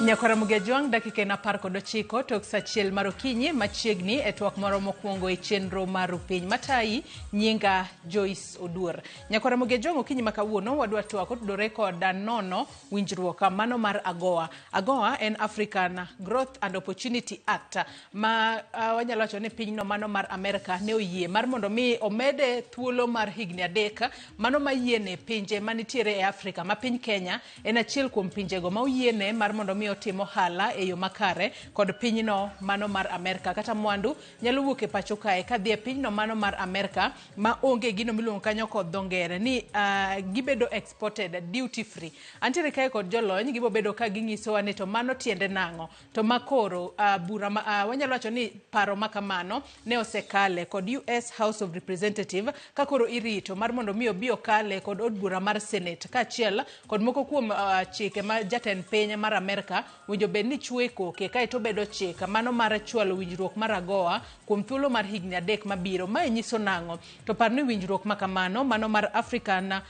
Nyakaramuge juang dakika na par kod 9 tok sa achiel mar okinyi machiegni e twak moro mokwongo e chenro mar piny matayi nyinga Joyce Oduor. Nyakaramuge juang okinyi makawuono wadwa twak tudore kod Nono Winjruok mano mar AGOA. AGOA en African Growth and Opportunity Act ma wanyalo wacho ni pinyno mano mar Amerika ne oyie mar mondo mi omede thuolo mar higni 3 mano mayiene pinje manitiere e Afrika ma piny Kenya en achiel kuom pinjego ma oyiene mar mondo mi otimo hala e yo makare kod pinyno mano mar Amerika kata mwandu nyalo wuok e pacho kae kadhi e pinyno mano mar Amerika ma onge gino miluongo kanyo kod dhongere ni gibedo exported duty free. Antiere kae kod jolony gibobedo ka ginyisowa ni to mano tiende nang'o to makoro bura wanyalo wacho ni paro makamano ne osekale kod US House of Representative ka koro irito mar mondo mi obi okale kod od bura mar Senate kaachiel kod moko kuom chike ma jatend piny mar Amerika winjo bed ni chweko ke kae to bedo chika mano mar chwalo winjruok mar AGOA kuom thuolo mar higni 3 mabiro. Ma nyiso nang'o to par ni winjruok makamano mano mar African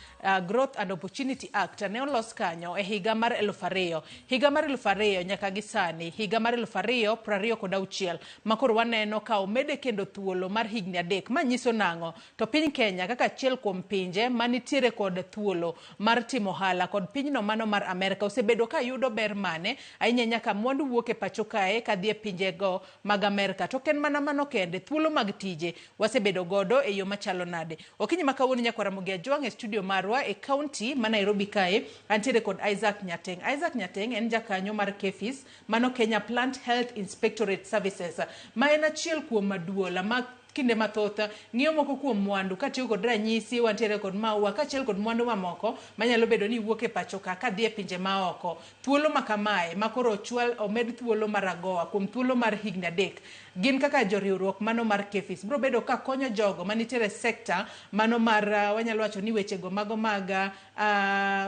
Growth and Opportunity Act ne olos kanyo e higa mar 2000 nyaka gisani higa mar 2026 makoro waneno ka omede kendo thuolo mar higni 3 ma nyiso nang'o to piny Kenya kaka achiel kuom pinje manitiere kod thuolo mar timo hala kod pinyno mano mar Amerika osebedo ka yudo ber mane ahinya nyaka mwandu wuok e pacho kae kadhi e pinjego mag Amerika to ken mana mano kende thuolo mag tije wasebedo godo e yo machalo nade. Okinyi makawuono Nyakaramuge juang e studio marwa e county ma Nairobi kae antiere kod Nyateng. Nyateng en jakanyo mar KEFIS mano Kenya Plant Health Inspectorate Services ma en achiel kuom maduola ma kinde mathoth ng'iyo moko kuom mwandu katiyo kod ranyisi wantiere kod maua kaachiel kod mwandu mamoko manyalo bedo ni wuok e pacho ka dhi e pinje maoko. Thuolo makamae makoro ochwal omed thuolo mar AGOA kuom thuolo mar higni 3 gin kaka joriwruok mano mar KEFIS bro bedo ka konyo jogo manitiere sekta mano mar wanyalo wacho ni wechego mago mag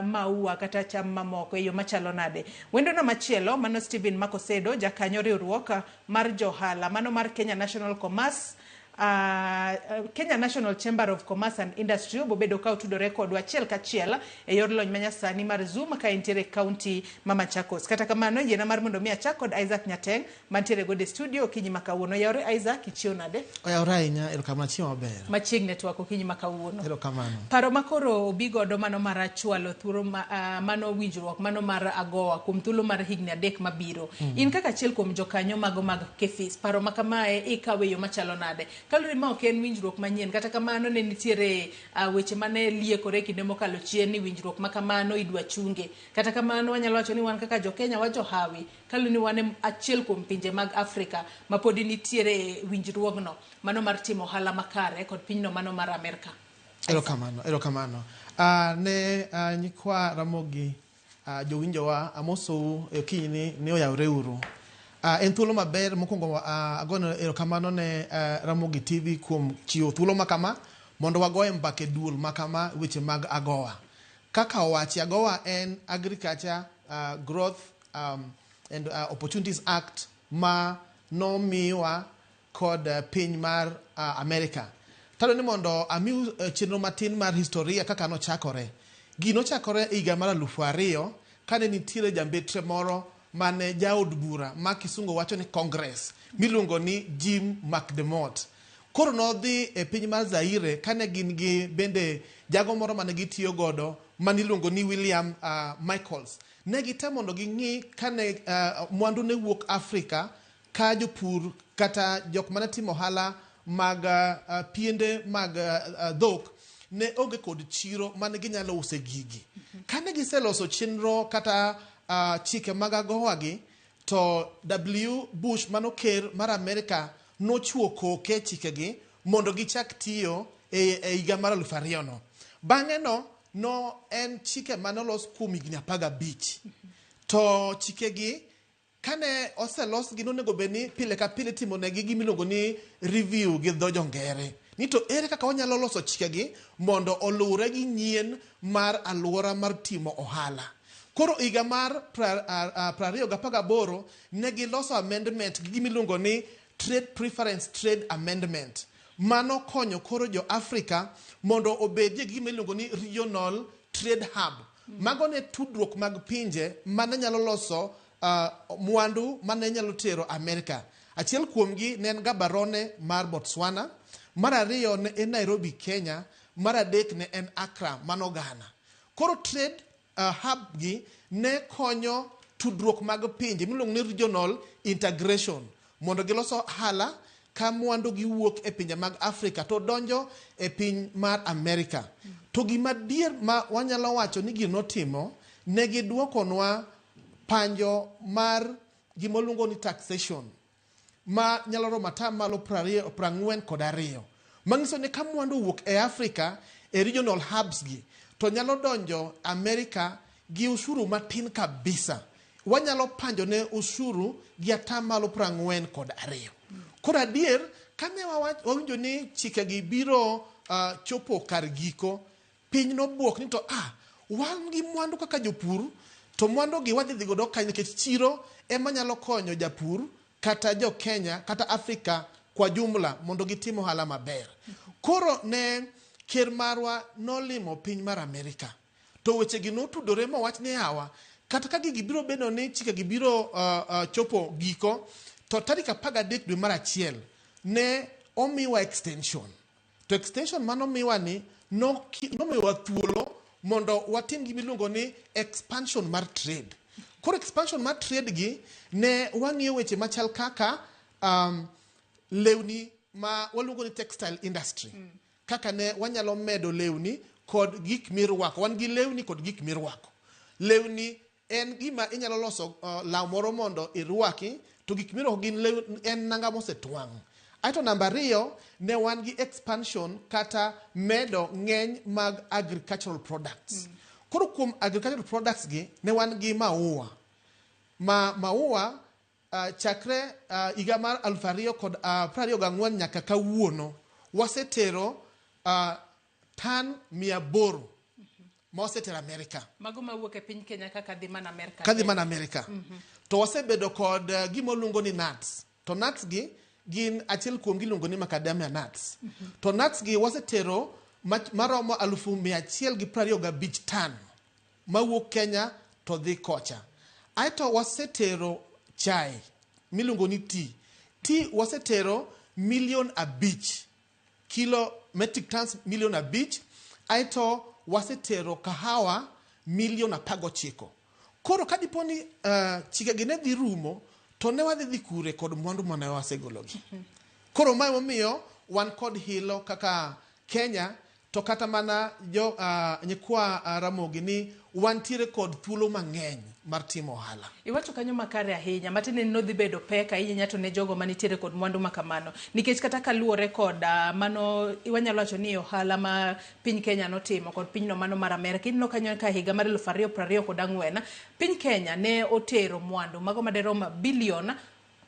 maua kata cham mamoko e yo machalo nade. Wendo na machielo mano McOsedo jakanyo riwruok mar johala mano mar Kenya National Commerce Kenya National Chamber of Commerce and Industry bobedo ka utudore kod achiel kachiel e yor lony manyasani mar Zoom ka intiere county Mama Chakos. Kata kamano yena mar mondo mi achak kod Nyateng mantiere go de studio okinyi makawuono. Yore ichio nade? Oyawrainya erokamano chiemo maber. Machiegne twak okinyi makawuono. Erokamano. Paro makoro obi godo mano mar chwalo thuolo mano winjruok mano mar AGOA kuom thuolo mar higni 3 mabiro. In kaka achiel kuom jokanyo mago mag KEFIS paro makamae ikawe yo machalo nade. Kalore ma ok en winjruok manyien kata kamano ne nitiere weche mane liekore kinde mokalo chien ni winjruok makamano idwa chunge. Kata kamano wanyalo wacho ni wan kaka jo Kenya wajo hawi kalore ni wan achiel kuom pinje mag Afrika ma pod nitiere winjruogno mano mar timo hala makare kod pinyno mano mar Amerika. Erokamano. Ne nyikwa Ramogi jowinjowa amosou e okinyi ni oyawre uru. En thuolo maber mokwongo agono erokamano ne Ramogi TV kuom chiwo thuolo makama mondo wagoye mbake duol makama weche mag AGOA. Kaka owachi AGOA en Agriculture Growth and Opportunities Act ma nomiwa kod piny mar Amerika. Tado ni mondo amiu chenro matin mar historia kaka nochakore. Gino chakore e higa mar 2000 kane nitiere jambetre moro mane jaod bura ma kisungo wacho ni Congress miluongo ni Jim McDermott. Koro nodhi e piny mar Zaire kane gin gi bende jago moro mane gitiyo godo maniluongo ni William Michaels. Ne gitemo mondo ging'i kane mwandu ne wuok Afrika ka jopur kata jok mane timo hala mag piende mag dhok ne onge kod chiro mane ginyalo use gigi. Kane giseloso chenro kata chike mag AGOA gi to W. Bush mano ker mar Amerika nochuo koke chike gi mondo gichak tiyo e higa mar 2000 no. Bang'e no en chike manolos kuom higni 15 to chike gi kane oselos gi nonego beni pile ka pile timo negi gimiluongo ni review gi dho jongere. Ni to ere kaka wanyalo loso chike gi mondo oluwre gi nyien mar aluora mar timo ohala. Koro higa mar 2018 ne giloso amendment gi gimiluongo ni Trade Preference Trade Amendment. Mano konyo koro jo Afrika mondo obedie gimiluongo ni Regional Trade Hub. Mago ne tudruok mag pinje mane nyalo loso mwandu mane nyalo tero Amerika. Achiel kuomgi ne en Gaborone mar Botswana, mar ariyo ne en Nairobi, Kenya, mar adek ne en Accra, mano Ghana. Koro trade hub gi ne konyo tudruok mag pinje miluongo ni regional integration mondo giloso hala ka mwandu gi wuok e pinje mag Afrika to donjo e piny mar Amerika. To gima dier ma wanyalo wacho ni gino timo ne giduokonwa panjo mar gimoluongo ni taxation ma nyalo romo atamalo 42. Manyiso ni ka mwandu wuok e Afrika e regional hubs gi to nyalo donjo Amerika gi ushuru matin kabisa. Wanyalo panjo ne ushuru gi atamalo 42. Koro adier kane wawinjo ni chike gi biro chopo kar giko, piny nobuok ni to wan gi mwandu kaka jopur, to mwandu gi wadhi godo kanye nikech chiro ema nyalo konyo japur kata jo Kenya kata Afrika kwa jumla mondo gitimo hala maber. Koro ne ker marwa nolimo piny mar Amerika. To weche gi notudore mowach ni hawa kata ka gigi biro bedo ni chike gi biro chopo giko, to tarik 13 dwe mar achiel ne omiwa extension. To extension mano miwa ni nomiwa thuolo mondo watim gimiluongo ni expansion mar trade. Koro expansion mar trade gi ne wang'iyo weche machal kaka lewni ma waluongo ni textile industry. Kaka ne wanyalo medo lewni kod gik mirwako. Wan gi lewni kod gik mirwako. Lewni en gima inyalo loso law moro mondo irwaki, to gik mirwako gin en nanga mosetwang'. Aito namba 2 ne wan gi expansion kata medo ng'eny mag agricultural products. Koro kuom agricultural products gi ne wan gi maua. Maua chakre higa mar 2024 nyaka kawuono wasetero tan 800 ma wasetero Amerika. Mago mawuok e piny Kenya kaka dhi mana Amerika. Kadhi mana Amerika. To wasebedo kod gimoluongo ni nuts. To nuts gi gin achiel kuom giluongo ni macadamia nuts. To nuts gi wasetero maromo 125 tan mawuok Kenya to dhi kocha. Aito wasetero chai miluongo ni tea. Tea wasetero 1,500,000 kilo metric tons 1,500,000. Aito wasetero kahawa 1,19,000. Koro kadiponi chike gi ne dhi rumo, to ne wadhi kure kod mwandu mane wasegologi. Koro mae momiyo wan kod hilo kaka Kenya, to kata mana jo nyikwa Ramogi ni wantiere kod thuolo mang'eny mar timo ohala. Iwacho kanyo makare ahinya, matine no dhi bedo pek ahinya to ne jogo manitiere kod mwandu makamano. Nikech kata kaluore kod mano iwanyalo wacho ni ohala ma piny Kenya notimo kod pinyno mano mar Amerika. Inno kanyo ka higa mar 2024 piny Kenya ne otero mwandu mago maderomo bilion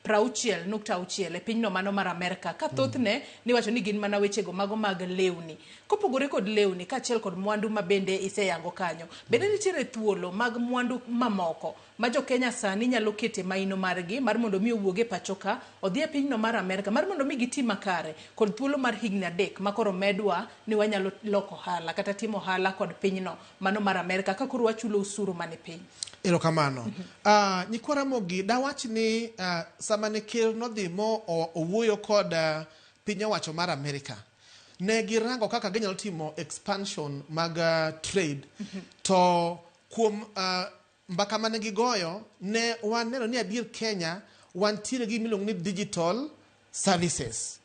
60.6 e pinyno mano mar Amerika. Ka thothne niwacho ni gin mana wechego mago mag lewni. Kopogore kod lewni kaachiel kod mwandu mabende iseyango kanyo, bende nitiere thuolo mag mwandu mamoko ma jo Kenya sani nyalo kete maino margi mar mondo mi owuoge pacho ka odhi e pinyno mar Amerika mar mondo mi giti makare kod thuolo mar higni 3 makoro medwa ni wanyalo loko hala kata timo hala kod pinyno mano mar Amerika ka koro wachulo usuru mane piny. Erokamano. Nyikwa Ramogi dawach ni sama ne ker nodhi mo owuoyo kod piny owacho mar Amerika, ne girango kaka ginyalo timo expansion mag trade. To kuom mbaka mane gigoyo ne waneno ni adier Kenya wantiere gi miluongo ni digital services.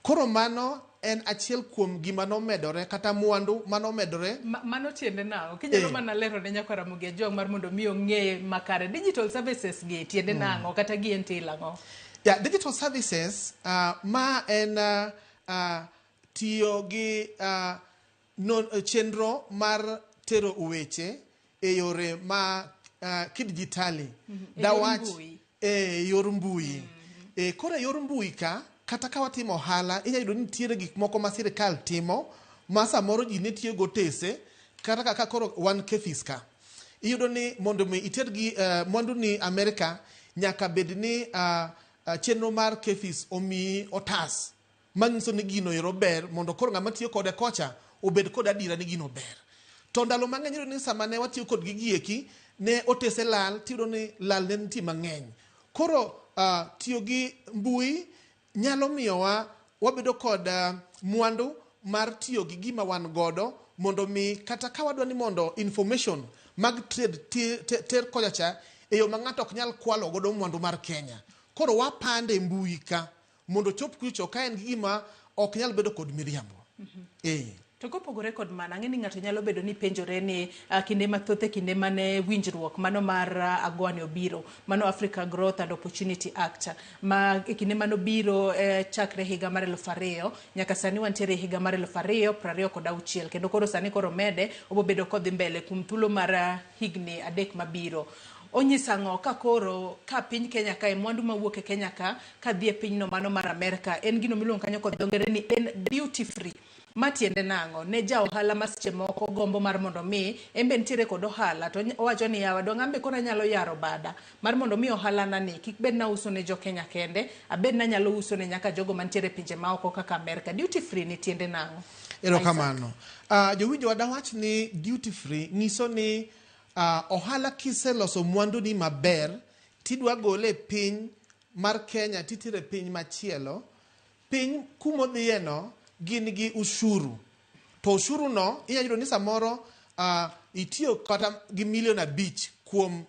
Koro mano en achiel kuom gima nomedore kata mwandu manomedore. Mano tiende nang'o? Kinyalo mana lero ne Nyakwa Ramogi jong mar mondo mi ong'e makare digital services gi tiende nang'o kata gi en tilang'o? Digital services ma en tiyo gi chenro mar tero weche e yore ma kidijitali. Dawach yor mbui. Koro yor mbui ka kata ka watimo ohala, inyayudo ni nitiere gik moko ma sirikal timo ma samoro ji ne tiyo gotese kata kaka koro wan kefis ka. Iyudo ni mondo mi iter gi mwandu ni Amerika nyaka bed ni chenro mar kefis omi otas manyiso ni gino ero ber mondo koro ng'ama tiyo kode kocha obed kod adira ni gino ber. To ndalo mang'eny iyudo ni sama ne watiyo kod gigieki ne otese lal, tiyudo ni lal ne nitie mang'eny. Koro tiyo gi mbui nyalo miyowa wabedo kod mwandu mar tiyo gi gima wan godo mondo mi kata ka wadwa ni mondo information mag trade ter kochacha e yo ma ng'ato ok nyal kwalo godo mwandu mar Kenya. Koro wapande mbui ka mondo chop kucho ka en gima ok nyal bedo kod miriambo. To kopogore kod mana, ng'eni ng'ato nyalo bedo ni penjore ni kinde mathoth e kinde mane winjruok mano mar AGOA ne obiro, mano Africa Growth and Opportunity Act, ma e kinde mano biro chakre higa mar 2000 nyaka sani wantiere higa mar 2026, kendo koro sani koro mede obobedo kodhi mbele kum thuolo mar higni 3 mabiro. Onyisa ng'o ka koro ka piny Kenya ka mwandu mawuok e Kenya ka dhi e pinyno mano mar Amerika en gino miluongo kanyo kod dongere ni en duty free. Matiende nang'o ne ja ohala ma seche moko gombo mar mondo mi embe ntiere kod ohala to owacho ni yawa dong' ambe koro nyalo yaro bada mar mondo mi ohala na ni kik bed na uso ne jo Kenya kende, abed na nyalo uso ne nyaka jogo mantiere pinje maoko kaka Amerika. Duty free ni tiende nang'o? Erokamano. Jowinjo wadawach ni duty free nyiso ni ohala kiseloso mwandu ni maber tidwa gole piny mar Kenya titire piny machielo, piny kumodhieno gin gi ushuru. To ushuru no inyalo yudo ni samoro itiyo kata gi $1.5 million kuom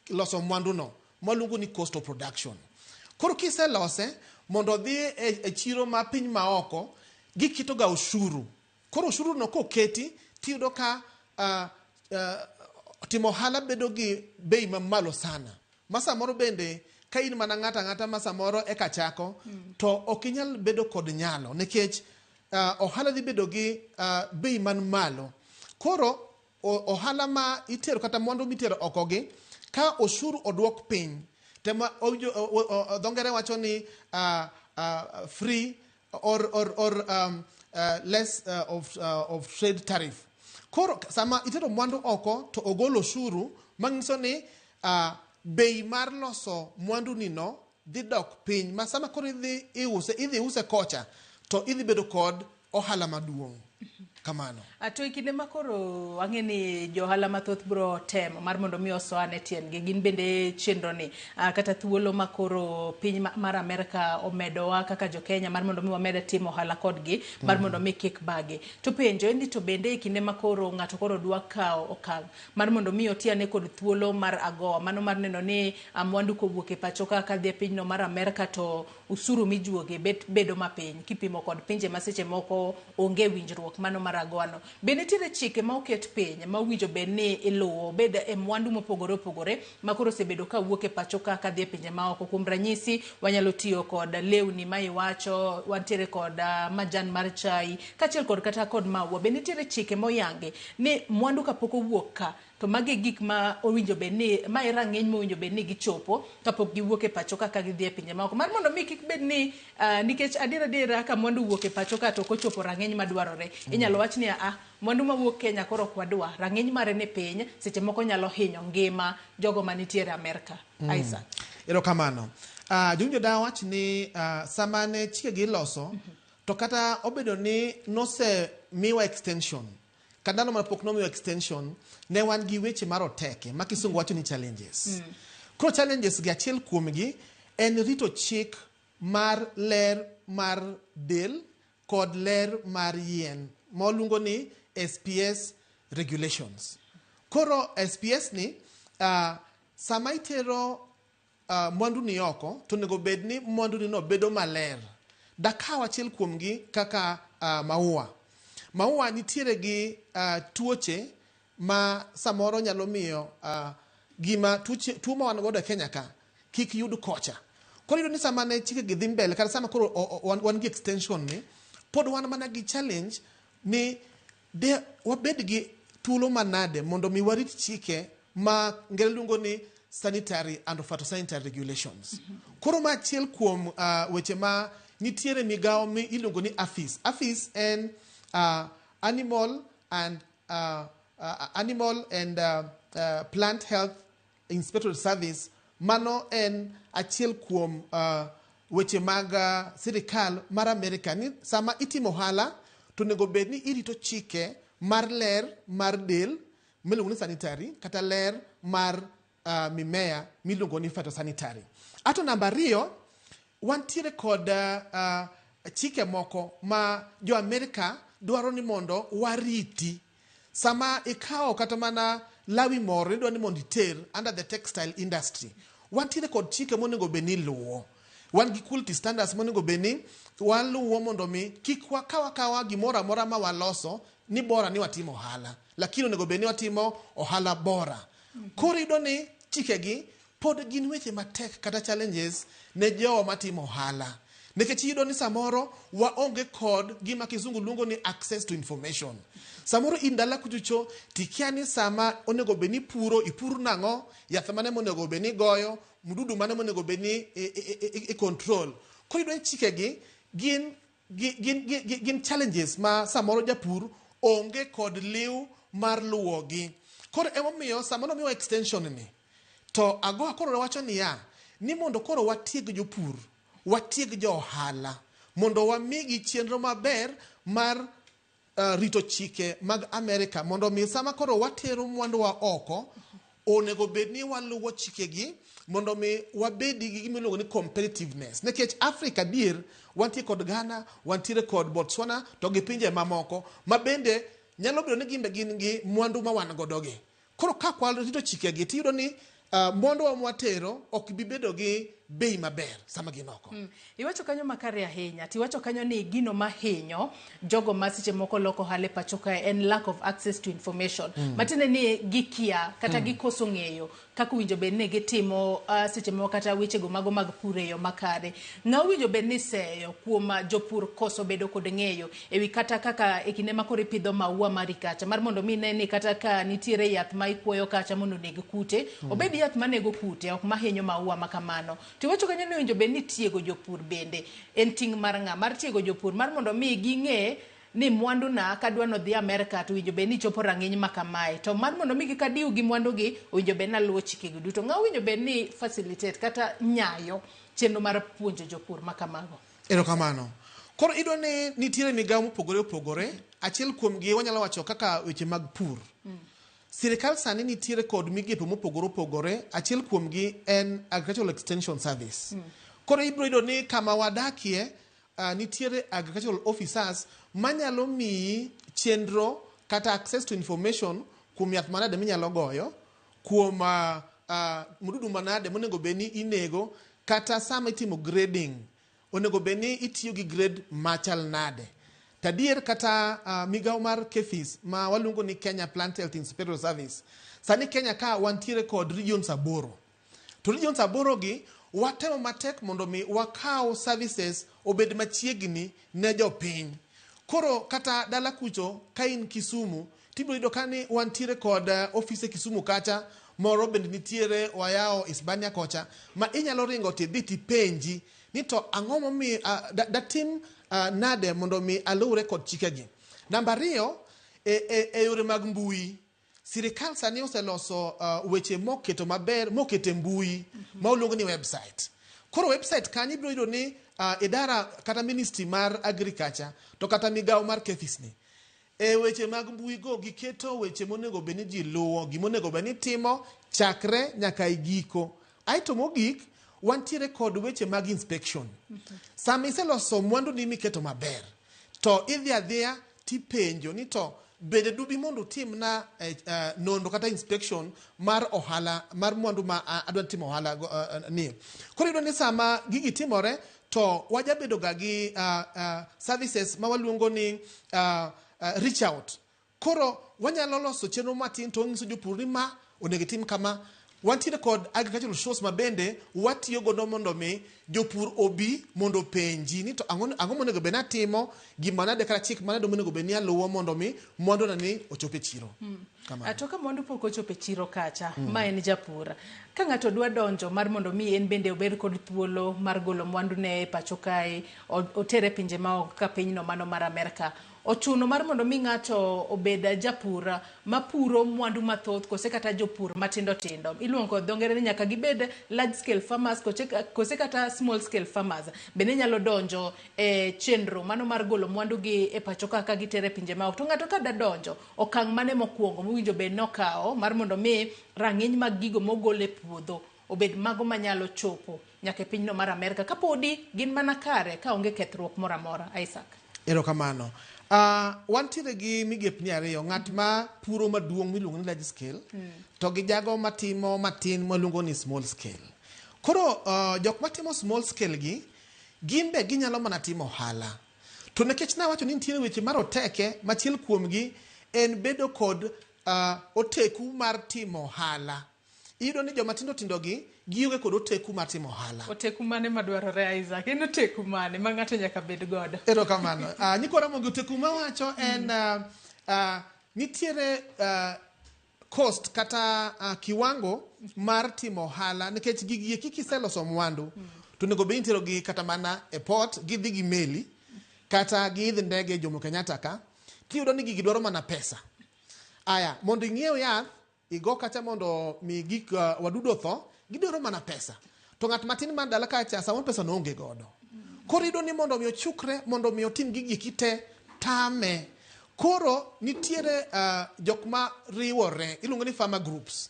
loso mwandu no maluongo ni cost of production. Koro kiselose mondo dhi e chiro ma piny maoko gikito ga ushuru. Koro ushuru no koketi tiyudo ka timo ohala bedo gi bei mamalo sana. Ma samoro bende ka in mana ng'ata ma samoro eka chako to ok inyal bedo kod nyalo nikech ohala dhi bedo gi bei man malo. Koro ohala ma itero kata mwandu mitero oko gi ka oshuru odwok piny tema dongere wacho ni free or less of trade tariff. Koro sama itero mwandu oko to ogolo oshuru manyiso ni bei mar loso mwandu ni no dhi dok piny ma sama koro idhi use kocha to idhi bedo kod ohala maduong'. Kamano. To ikinde makoro ang'eni johala mathoth bro temo mar mondo mi osoane tiendgi gin bende chenro ni kata thuolo makoro piny mar Amerika omedowa kaka jo Kenya mar mondo mi wamede timo ohala kodgi mar mondo mi kik bagi. To penjo endi to bende ikinde makoro ng'ato koro dwa kawo okang' mar mondo mi otiane kod thuolo mar AGOA mano mar neno ni mwandu kowuok e pacho ka dhi e pinyno mar Amerika to usuru mijuoge bedo mapiny kipimo kod pinje maseche moko onge winjruok mano mar AGOA no. Bende nitiere chike ma oket piny ma winjo bed ni iluwo bed e mwandu mopogore opogore ma koro osebedo ka wuok e pacho ka dhi e pinje maoko. Kuom ranyisi wanyalo tiyo kod lewni ma iwacho, wantiere kod majan mar chai kaachiel kod kata kod maua. Bende nitiere chike moyangi ni mwandu kapok owuok ka to magi gik ma owinjo bed ni ma rang'eny ma owinjo bed ni gichopo kapok giwuok e pacho ka gidhi e pinje maoko mar mondo mi kik bed ni nikech adiera ka mwandu wuok e pacho ka to kochopo rang'eny madwarore inyalo wach ni mwandu mawuok Kenya koro kwadwa rang'eny mare ni piny seche moko nyalo hinyo ngima jogo manitiere Amerika. Isaac. Erokamano. Jowinjo dawach ni sama ne chike gi loso to kata obedo ni nose miwa extension kadano mar pok nomiwa extension ne wan gi weche mar oteke ma kisungu wacho ni challenges. Koro challenges gi achiel kuom gi en rito chik mar ler mar del kod ler mar yien maluongo ni SPS regulations. Koro SPS ni sama itero mwandu ni oko to nego bed ni mwandu ni no bedo maler. Dakawa achiel kuom gi kaka maua. Maua nitiere gi tuoche ma samoro nyalo miyo gima tuo ma wan godo e Kenya ka kik yud kocha. Koro yudo ni sama ne chike gi dhi mbele kata sama koro wan gi extension ni pod wan mana gi challenge ni wabed gi thuolo manade mondo mi warit chike ma ngere luongo ni sanitary and phytosanitary regulations. Koro ma achiel kuom weche ma nitiere migawo mi iluongo ni APHIS. APHIS en Animal and Plant Health Inspectorate Service. Mano en achiel kuom weche mag sirikal mar Amerika ni sama itimo ohala to nego bed ni irito chike mar ler mar del miluongo ni sanitary kata ler mar mimea miluongo ni phytosanitary. Ato namba 2 wantiere kod chike moko ma jo Amerika dwaro ni mondo wariti sama ikawo kata mana lawi moro idwa ni mondo iter under the textile industry. Wantiere kod chike monego beni luwo. Wan gi quality standards monego beni waluwo mondo mi kik wakawa gimoro amora ma waloso ni bora ni watimo ohala, lakini onego beni watimo ohala bora. Koro iyudo ni chikegi pod gin weche matek kata challenges ne jowo matimo ohala. Nikech iyudo ni samoro waonge kod gima kizungu luongo ni access to information. Samoro indala kuchucho tikia ni sama onego beni ipuro nang'o, yath mane monego beni goyo, mududu mane monego beni control. Koro iyudo ni chikegi gin challenges ma samoro japur onge kod liw mar luwogi. Koro emomiyo samoro miyo extension ni to AGOA koro wacho ni mondo koro watieg jopur, watieg jo ohala mondo wamigi chenro maber mar rito chike mag Amerika mondo mi sama koro watero mwandu wa oko onego bedni waluwo chikegi mondo mi wabedi gi gimiluongo ni competitiveness. Nikech Afrika dier wantie kod Ghana, wantiere kod Botswana to gi pinje mamoko ma bende nyalo bedo ni gin gi mwandu ma wan godogi. Koro ka rito chikegi tiyudo ni mwandu wa mwatero ok bibedo gi bei maber sama ginoko. Iwacho kanyo makare ahinya, tiwacho kanyo ni gino mahinyo jogo masiche moko loko hale pachoka en lack of access to information. Matine ni gikia kata gikoso ng'eyo kaka winjo bedni gitimo seche moko kata wechego mago mag pure yo makare. Na winjo bedni seyo kuom jopur koso bedo kod ng'eyo ewi kata kaka ekinde makore pidho maua marikacha mar mondo mi ne ni kata ka nitiere yath ma ikuoyo kacha mondo neg kute, obedi yath manego kute ok mahinyo maua makamano. Tiwacho kanyo ni winjo bedni tiego jopur bende en ting' mar ng'a mar tiego jopur mar mondo mi ging'e ni mwandu na kadwa no dhi Amerika to winjo bedni chopo rang'iny makamae to mar mondo mi kadiu gi mwandu gi winjo bedni luwo chikegi duto. Ng'a winjo bedni facilitate kata nyayo chenro mar puonjo jopur makamago. Erokamano. Koro iyudo ni nitiere migawo mopogore opogore. Achiel kuomgi wanyalo wacho kaka weche mag pur. Sirikal sani nitiere kod migepe mopogore opogore. Achiel kuomgi en Agricultural Extension Service. Koro ibiro yudo ni kama wadakie nitiere agricultural officers manyalo miyi chenro kata access to information kuom yath manade minyalo goyo, kuom mududu manade monego beni inego, kata sama itimo grading onego beni itiyo gi grade machal nade. Tadier kata migawo mar KEFIS ma waluongo ni Kenya Plant Health Inspectorate Service. Sani Kenya ka wantiere kod regions 8. To regions 8 gi watemo matek mondo mi wakaw services obed machiegni ne jopiny. Koro kata dala kucho ka in Kisumu tibiro yudo kani wantiere kod office Kisumu kacha, moro bende nitiere wayao Hispania kocha ma inyalo ringo tidhi tipenji ni to ang'o momiyo datim nade mondo mi aluwre kod chikegi. Namba 2 e yore mag mbui. Sirikal sani oseloso weche moketo maber mokete mbui ma uluongo ni website. Koro website kanyo ibiro yudo ni idara kata ministry mar agriculture to kata migawo mar KEFIS ni weche mag mbui go giketo weche monego beni ji luwo, gimonego beni timo chakre nyaka igiko. Aito mogik wantiere kod weche mag inspection. Sama iseloso mwandu ni miketo maber to idhi adhiya tipenjo ni to bende dubi mondo tim na nondo kata inspection mar ohala mar mwandu ma adwa timo ohala ni. Koro iyudo ni sama gigi timore to wajabedo ga gi services ma waluongo ni reach out. Koro wanyalo loso chenro matin to ngiso jopur ni ma onego tim kama. Wantiere kod agricultural shows ma bende watiyo godo mondo mi jopur obi mondo penji ni to ang'o monego beni atimo, gima nade kata chik manade monego beni aluwo mondo mi mwandu na ni ochope chiro. Atoka mwandu pok ochope chiro kacha, ma en japur. Ka ng'ato dwa donjo mar mondo mi en bende obed kod thuolo mar golo mwandu ne pacho kae, otere pinje maoko ka pinyno mano mar Amerika, ochuno mar mondo mi ng'ato obed japur mapuro mwandu mathoth kose kata jopur matindo tindo. Iluongo dho ngere ni nyaka gibed large scale farmers kose kata small scale farmers. Bende nyalo donjo e chenro mano mar golo mwandu gi e pacho ka gitere pinje maoko. To ng'ato kada donjo okang' mane mokwongo mowinjo bed nokawo mar mondo mi rang'iny mag gigo mogol e puodho obed mago manyalo chopo nyaka e pinyno mar Amerka kapodi gin mana kare ka onge kethruok moro amora. Isaac. Erokamano. Wantiere gi migepni ariyo, ng'at ma puro maduong' miluongo ni large scale to gi jago matimo matin miluongo ni small scale. Koro jok matimo small scale gi gin be ginyalo mana timo ohala. To nekech nawacho ni nitiere weche maroteke machiel kuomgi en bedo kod oteku mar timo ohala. Iyudo ni joma tindo tindo gi gionge kod oteku mar timo ohala. Oteku mane madwarore Isaac? En oteku mane ma ng'ato nyaka bed godo? Erokamano. Nyikora mogo oteku mawacho en nitiere cost kata kiwango mar timo ohala nikech gigi kiseloso mwandu to nego be intero gi kata mana e port gidhi gi meli kata giidhi ndege Jomo Kenyatta ka tiyudo ni gigi dwaro mana pesa. Aya mondo ing'iew yath igo kata mondo mi gik wadudo tho gidwaro mana pesa. To ng'at matin man dala kacha samo pesa no onge godo. Koro iyudo ni mondo mi ochukre mondo mi otim gigi kite tame. Koro nitiere jok ma riwore iluongo ni farmer groups.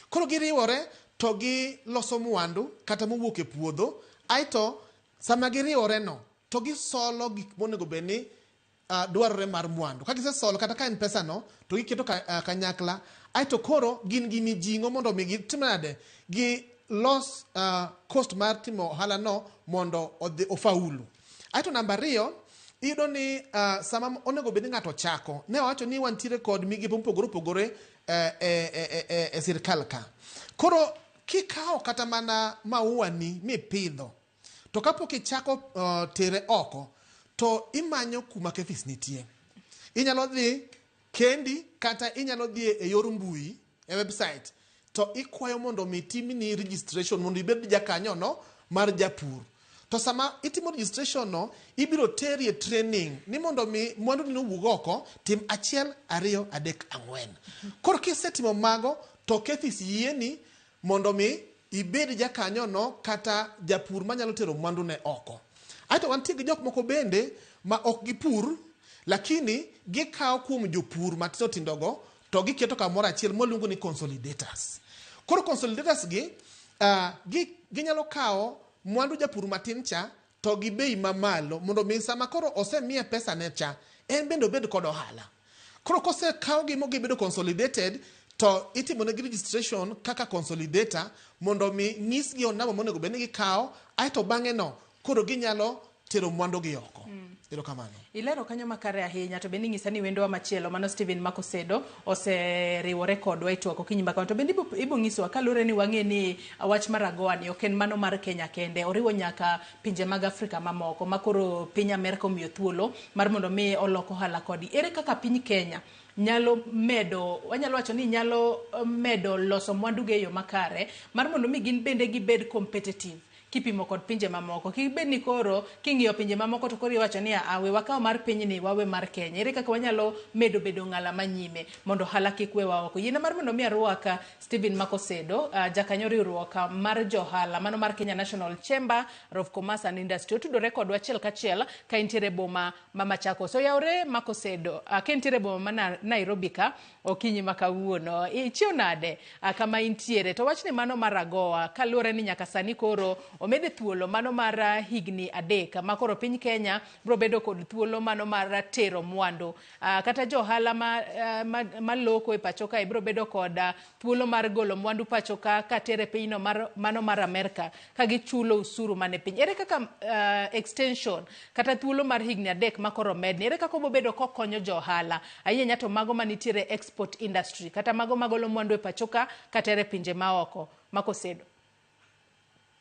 Koro giriwore to gi loso mwandu kata mowuok e puodho aito sama giriwore no to gisolo gik monego beni dwarore mar mwandu. Ka gisesolo kata ka en pesa no to giketo kanyakla aito koro gin gi mijingo mondo mi gitimnade gi los cost mar timo ohala no mondo ofaulu. Aito namba 2 iyudo ni sama onego bed ng'ato chako ne wacho ni wantiere kod migepe mopogore opogore e sirkal ka. Koro kikawo kata mana maua ni mipidho to kapok ichako tere oko to imanyo kuma kefis nitie. Inyalo dhi kendi kata inyalo dhi e yor mbui e website to ikwayo mondo mi timni registration mondo ibed jakanyo no mar japur. To sama itimo registration no ibiro teri e training ni mondo mi mwandu ni wuog oko tim 1 2 3 4. Koro kisetimo mago to kefis yieni mondo mi ibed jakanyo no kata japur manyalo tero mwandu ne oko. Aito wantie gi jok moko bende ma ok gipur lakini gikawo kuom jopur matindo tindogo to giketo kamoro achiel moluongo ni consolidators. Koro consolidators gi ginyalo kawo mwandu japur matin cha to gi bei mamalo mondo mi sama koro osemiye pesa ne cha en bende obed kod ohala. Koro kose kawo gi mogi bedo consolidated to itimo ne registration kaka consolidator mondo mi nyis gi onamo monego bende gikawo aito bang'e no koro ginyalo tero mwandu gi oko. Erokamano. Ilero kanyo makare ahinya to bende ng'isa ni wendo machielo mano Stephen McOsedo oseriwore kodwa e TWAK okinyi mbaka to bende ibo ng'isowa kalure ni wang'e ni wach mar AGOA ni ok en mano mar Kenya kende, oriwo nyaka pinje mag Afrika mamoko makoro piny Amerka omiyo thuolo mar mondo mi oloko ohala kodi. Ere kaka piny Kenya nyalo medo, wanyalo wacho ni nyalo medo loso mwandu ge yo makare mar mondo mi gin bende gibed competitive kipimo kod pinje mamoko. Kibed ni koro king'iyo pinje mamoko to koro iwacho ni awe wakaw mar piny ni wawe mar Kenya. Ere kaka wanyalo medo bedo ng'ala manyime mondo hala kik wewa oko. Yiena mar mondo mi arwaka Stephen McOsedo jakanyo riwruok mar johala mano mar Kenya National Chamber of Commerce and Industry. Otudore kodwa achiel kachiel ka intiere boma ma Machakos. So yaure McOsedo ka intiere boma ma Nairobi ka okinyi makawuono ichio nade kama intiere to wachni mano mar AGOA kaluore ni nyaka sani koro omede thuolo mano mar higni 3 makoro piny Kenya bro bedo kod thuolo mano mar tero mwandu kata johala ma loko e pachoka bro bedo kod thuolo mar golo mwandu pachoka ka tere pinyno mano mar Amerka ka gichulo usuru mane piny. Ere kaka extension kata thuolo mar higni 3 makoro medni ere kaka obo bedo kokonyo johala ahinya to mago manitiere export industry kata mago magolo mwandu e pachoka ka tere pinje maoko. McOsedo.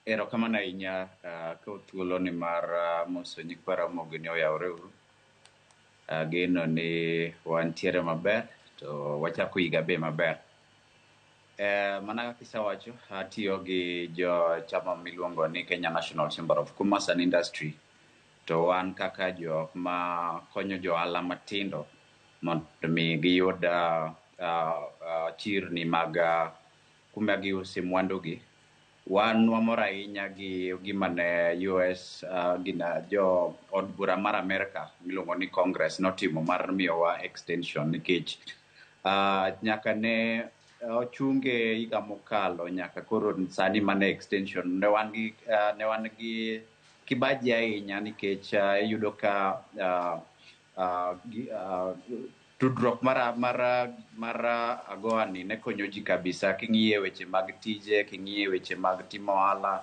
Erokamano ahinya ka thuolo ni mar moso nyikwara mogni oyawre uru. Geno ni wantiere maber to wachako higa be maber. Mana kaka isewacho atiyo gi jo chama miluongo ni Kenya National Chamber of Commerce and Industry to wan kaka jok ma konyo jo ohala matindo mondo mi giyud chirni mag kuma giuse mwandugi. Wan wamor ahinya gi gima ne US gina jo od bura mar Amerika miluongo ni Congress notimo mar miyowa extension nikech nyaka ne ochunge higa mokalo nyaka koro sani mane extension ne wan gi kibaji ahinya nikech iyudo ka tudruok mar AGOA ni ne konyo ji kabisa king'iyo weche mag tije, king'iyo weche mag timo ohala,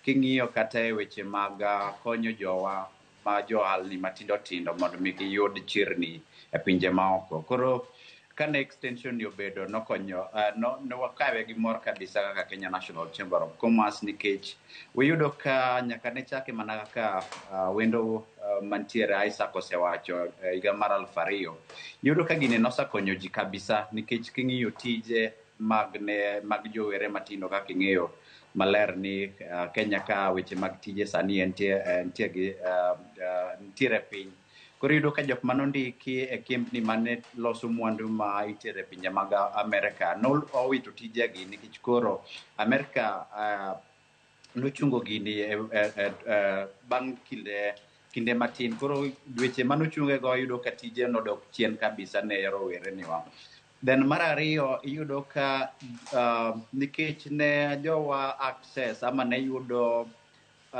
king'iyo kata e weche mag konyo jowa ma jo ohalni matindo tindo mondo mi giyud chirni e pinje maoko. Koro kane extension ni obedo nokonyo ne wakawe gi mor kabisa kaka Kenya National Chamber of Commerce nikech wiyudo ka nyaka ne chake mana kaka wendo mantiere Isaac osewacho higa mar 2000 yudo ka gine nosakonyo ji kabisa nikech king'iyo tije mag jowere matindo kaka ing'eyo maler ni Kenya ka weche mag tije sani nitiere piny. Koro yudo ka jok manondiki e kembni mane loso mwandu ma itere pinje mag Amerika nowito tijegi nikech koro Amerika nochungo gini bang' kinde matin. Koro dweche manochungego yudo ka tije nodok chien kabisa ne rowere niwa. Then mar ariyo iyudo ka nikech ne jowa access ama ne yudo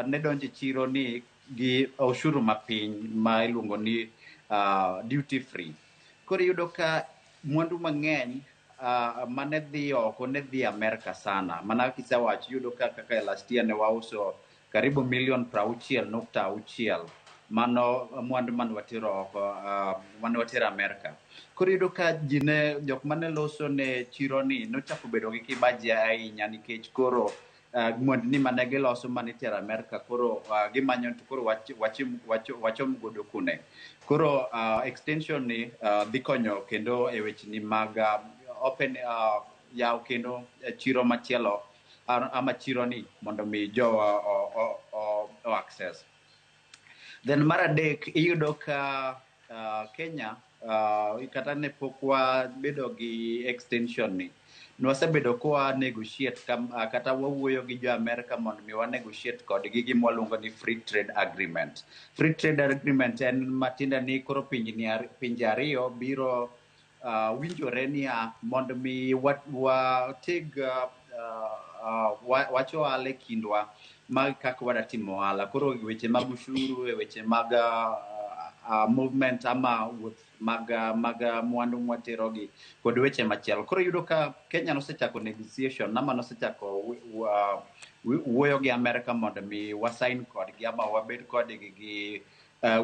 ne donje chiro ni gi ushuru mapiny ma iluongo ni duty free. Koro iyudo ka mwandu mang'eny mane dhi oko ne dhi Amerika sana. Mana kisewacho iyudo ka kaka last year ne wauso karibu milion 60.6 mano mwandu man watero oko mane watero Amerika. Koro iyudo ka jok mane loso ne chiro ni nochako bedo gi kibaji ahinya nikech koro mwandni mane giloso manitero Amerika koro gimanyo koro wachom godo kune. Koro extension ni dhi konyo kendo e weche ni mag open yaw kendo chiro machielo ama chiro ni mondo mi jo access. Then mar adek iyudo ka Kenya kata ne pok wabedo gi extension ni nwasebedo kwa negotiate kata wawuoyo gi jo Amerika mondo mi wa negotiate kodgi gima waluongo ni free trade agreement. Free trade agreement en matinda ni koro pinje ariyo biro winjore niya mondo mi wacho ohala e kindwa mag kaka wadatimo ohala. Koro weche mag ushuru, weche mag movement ama wuoth mag mwandu mwaterogi kod weche machielo. Koro yudo ka Kenya nosechako negotiation ama nosechako wuoyo gi Amerika mondo mi wasign kodgi ama wabed kodgi gi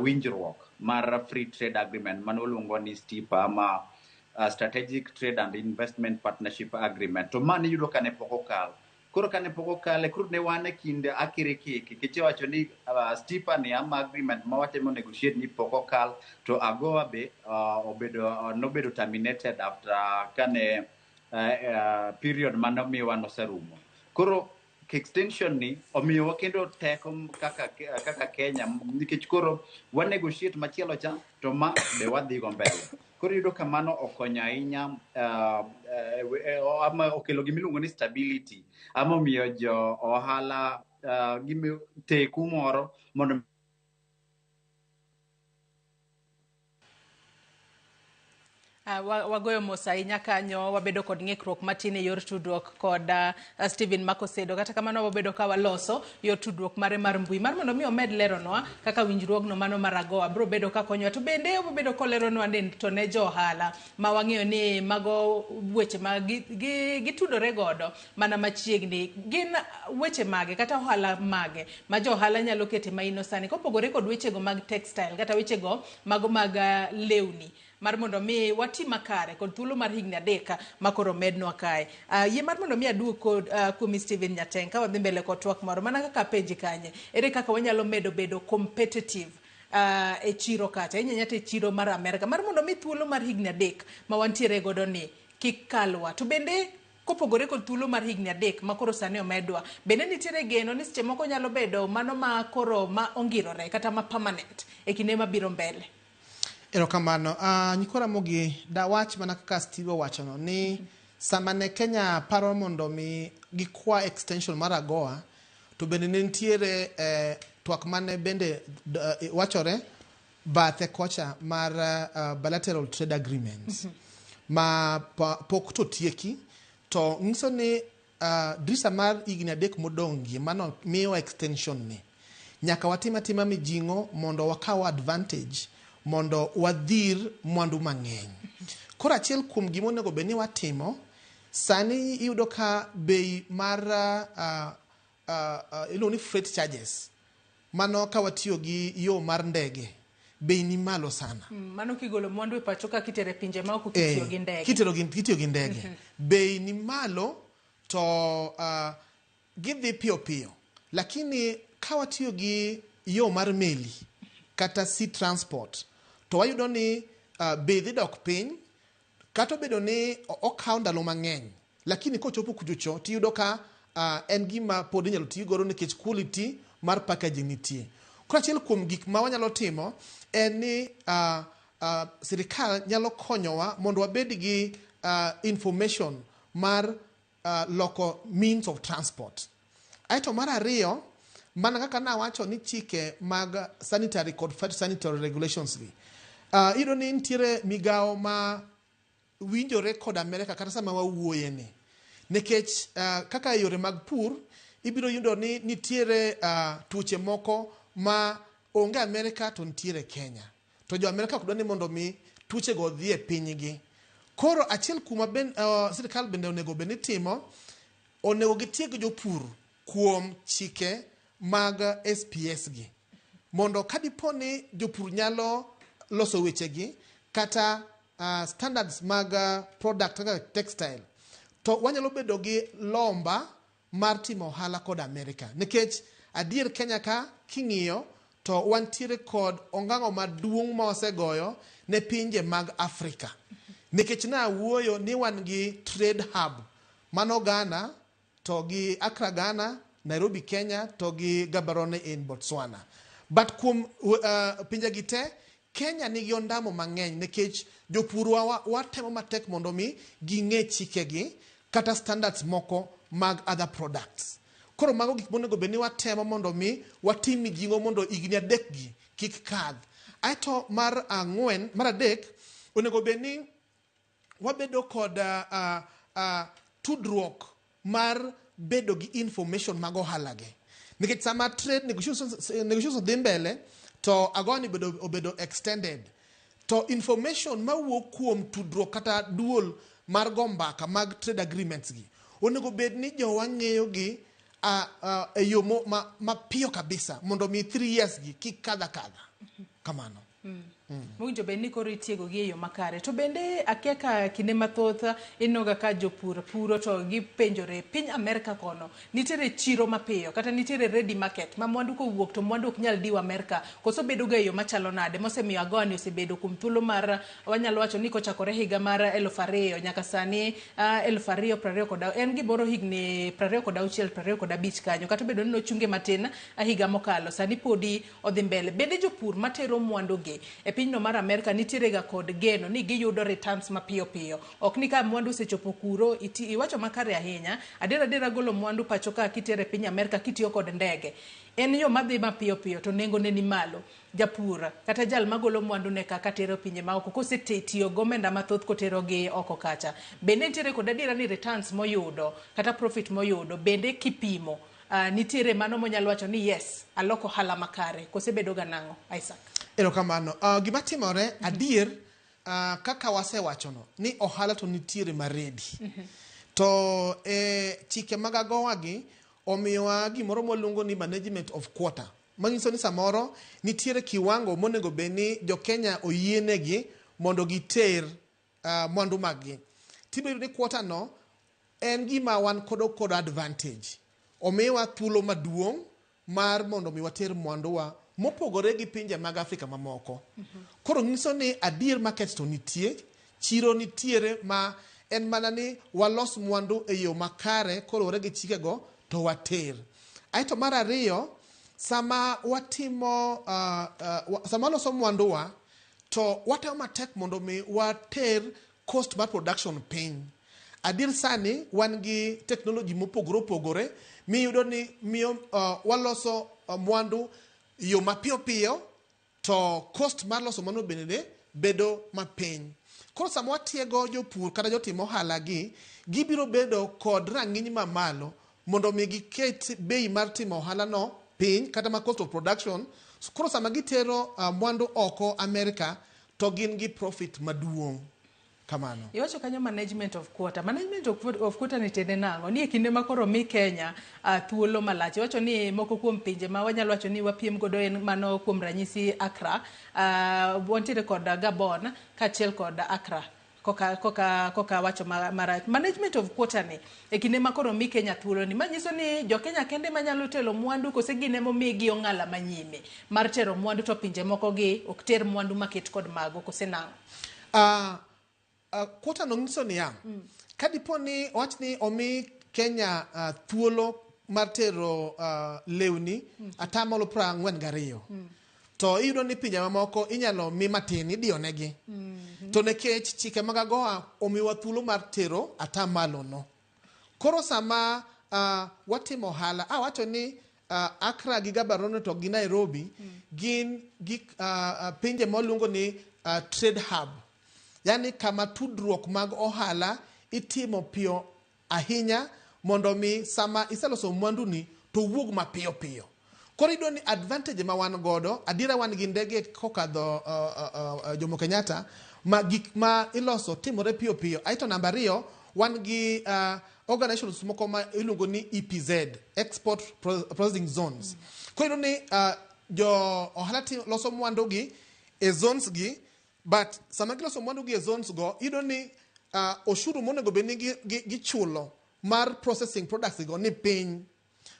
winjruok mar free trade agreement manoluongo ni STIPA ama Strategic Trade and Investment Partnership Agreement. To mani yudo ka ne pok okal. Koro kane pok okale koro ne wan e kinde akirikiki kiche wacho ni STIPA ni ama agreement ma watemo negotiate ni pok okal to AGOA be nobedo terminated after kane period manomiwa noserumo. Koro extension ni omiyowa kendo teko kaka Kenya nikech koro wa negotiate machielo cha to ma be wadhi go mbele. Koro yudo ka mano okonyo ahinya ama okelo gimiluongo ni stability ama omiyo jo ohala teku moro mondo wagoyo mos ahinya kanyo wabedo kod ng'ikruok matin e yor tudruok kod Stephen McOsedo. Kata kamano wabedo ka waloso yor tudruok mare mar mbui mar mondo mi omed leronwa kaka winjruogno mano mar AGOA bro bedo ka konyowa. To bende wabedo koleronwa to ne jo ohala ma wang'eyo ni mago weche ma gitudore godo mana machiegni gin weche mage kata ohala mage ma jo ohala nyalo kete maino sani kopogore kod wechego mag textile kata wechego mago mag lewni mar mondo mi wati makare kod thuolo mar higni 3 makoro mednwa kae. Yie mar mondo mi aduog kod kuom Stephen Nyateng ka wadhi mbele kod twak moro mana kaka peji kanye ere kaka wanyalo medo bedo competitive e chiro kata inyanyate chiro mar Amerika mar mondo mi thuolo mar higni 3 ma wantiere godo ni kik kalwa. To bende kopogore kod thuolo mar higni 3 ma koro sani omedwa, bende nitiere geno ni seche moko nyalo bedo mano ma koro ma ongirore kata ma permanent e kinde mabiro mbele? Erokamano. Nyikora mogi da wach mana kaka Steve wachono ni sama ne Kenya paro mondo mi gikwa extension mar AGOA, to bende nitiere twak mane bende wachore bathe kocha mar bilateral trade agreements ma pok to tieki, to nyiso ni drisa mar higni 3 modongi mano miyo extension ni nyaka watima mijingo mondo wakaw advantage mondo wadhir mwandu mang'eny. Koro achiel kuom gima onego bed ni watimo sani, iyudo ka bei mar iloni freight charges mano ka watiyo gi yo mar ndege bei ni malo sana. Mano kigolo mwandu e pacho ka kitere pinje ma ok kitiyo gi ndege. Kitiyo gi ndege. Bei ni malo to gidhi piyo. Lakini ka watiyo gi yo mar meli kata sea transport, to wayudo ni bei dhi dok piny, kata bedo ni okaw ndalo mang'eny, lakini kochopo kuchocho tiyudo ka en gima pod inyalo tiyo godo nikech quality mar packaging nitie. Koro achiel kuom gik ma wanyalo timo en ni sirikal nyalo konyowa mondo wabed gi information mar loko means of transport. Aito mar ariyo, mana kaka nawacho ni chike mag sanitary kod phytosanitary regulations gi, iyudo ni nitiere migawo ma winjore kod Amerika kata sama wawuoye ni, nikech kaka yore mag pur ibiro yudo ni nitiere tuoche moko ma onge Amerika to nitiere Kenya, to jo Amerika ok dwa ni mondo mi tuoche go dhi e pinygi. Koro achiel kuma sirikal bende onego bed ni timo, onego gitieg jopur kuom chike mag SPS gi, mondo kadipo ni jopur nyalo loso weche gi kata standards mag product kaka textile, to wanyalo bedo gi lomba mar timo ohala kod Amerika, nikech adier Kenya ka king'iyo to wantiere kod ongango maduong' ma wasegoyo ne pinje mag Afrika, nikech na wuoyo ni wan gi trade hub mano Ghana to gi Accra Ghana, Nairobi Kenya to gi Gaborone in Botswana. But kuom pinje gi te Kenya nigi ondamo mang'eny nikech jopurwa watemo matek mondo mi ging'e chike gi kata standards moko mag other products. Koro mago gik monego bed ni watemo mondo mi watim mijingo mondo higni 3 gi kik kadh. Aito mar adek, onego bed ni wabedo kod tudruok mar bedo gi information mag ohala gi, nikech sama trade negotiations dhi mbele to AGOA ni obedo extended, to information mawuok kuom tudruok kata duol mar gombaka mag trade agreements gi onego bed ni jowa ng'eyo gi e yo mapiyo kabisa mondo mi 3 years gi kik kadha kamano. Mowinjo bed ni koro itiego gi e yo makare. To bende akia ka kinde mathoth inoga ka jopur puro to gipenjore piny Amerika kono nitiere chiro mapiyo kata nitiere ready market ma mwandu kowuok to mwandu ok nyal diwa Amerika, koso bedo ga e yo machalo nade mosemiyo AGOA ni osebedo kuom thuolo mar wanyalo wacho ni kochakore higa mar 2000 nyaka sani 2020 en gimoro higni 26 25 kanyo, kata bedo ni nochunge matin higa mokalo, sani podi odhi mbele. Bende jopur matero mwandu gi e pinyno mar Amerika nitiere ga kod geno ni giyudo returns mapiyo, ok ni ka mwandu sechopo kuro iwacho makare ahinya, adera golo mwandu pacho ka kitere piny Amerika kitiyo kod ndege en yo madhi mapiyo to nengo ne ni malo. Japur kata jal magolo mwandu ne kaka tero pinje ma oko kosetiyo gomenda mathoth kotero gi oko kacha, bende nitiere kod adiera ni returns moyudo kata profit moyudo bende kipimo nitiere mano monyalo wacho ni yes aloko hala makare, kosebedo ga nango Isaac? Erokamano. Gima timore adier kaka wasewachono ni ohala to nitiere maredi. To chike mag AGOA gi omiyowa gimoro moluongo ni management of quota. Manyiso ni samoro nitiere kiwango monego bed ni jo Kenya oyienegi mondo giter mwandu maggi. Tibedo ni quota no en gima wan kod advantage. Omiyowa thuolo maduong' mar mondo mi water mwanduwa mopogore gi pinje mag Afrika mamoko. Koro nyiso ni adier market to nitie, chiro nitiere ma en mana ni walos mwandu e yo makare kolore gi chikego to water. Aito mar ariyo, sama watimo sama loso mwanduwa to watemo matek mondo mi water cost mar production piny. Adir sani wan gi technology mopogore opogore miyudo ni miyo waloso mwandu yo mapiyo piyo to cost mar loso mwandu bende bedo mapiny. Koro sama watiego jopur kata jotimo ohala gi, gibiro bedo kod rang'iny mamalo mondo mi giket bei mar timo ohala no piny kata ma cost of production. Koro sama gitero mwandu oko America to gin gi profit maduong'. Kamano. Iwacho kanyo management of quota. Management of quota ni tende nang'o? Ni e kinde ma koro mi Kenya thuolo malach. Iwacho ni moko kuom pinje ma wanyalo wacho ni wapiem godo en mano kuom ranyisi Accra, wantiere kod Gabon kaachiel kod Accra. Koka wacho marach. Management of quota ni e kinde ma koro mi Kenya thuolo ni manyiso ni jo Kenya kende manyalo telo mwandu kose gine momigi ong'ala manyime mar tero mwandu to pinje moko gi ok ter mwandu maket kod mago kose nang'o. Quota no nyiso ni kadipo ni wach ni omi Kenya thuolo mar tero lewni atamalo 42 to iyudo ni pinje mamoko inyalo mi matin idiyo negi to nekech chike mag AGOA omiwa thuolo mar tero atamalo no. Koro sama watimo ohala wacho ni Accra gi Gaborone to gi Nairobi gin pinje maluongo ni trade hub, yani kama tudruok mag ohala itimo piyo ahinya mondo mi sama iseloso mwandu ni to wuog mapiyo piyo. Koro iyudo ni advantage ma wan godo, adira wan gi ndege kokadho Jomo Kenyatta ma iloso timore piyo piyo. Aito namba 2 wan gi organizations moko ma iluongo ni EPZ, Export Processing Zones. Koro iyudo ni jo ohala loso mwandu gi e zones gi, but sama giloso mwandu gi e zones go iyudo ni oshuru monego bed ni gichulo mar processing products go ni piny.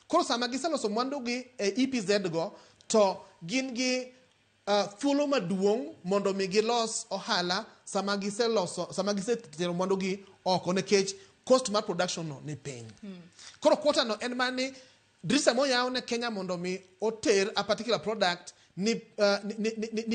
Koro sama giseloso mwandu gi e EPZ go to gin gi thuolo maduong' mondo mi gilos ohala sama gisetero mwandu gi oko nekech cost mar production no ni piny. Koro quota no en mani dirisa moyaw ne Kenya mondo mi oter a particular product ni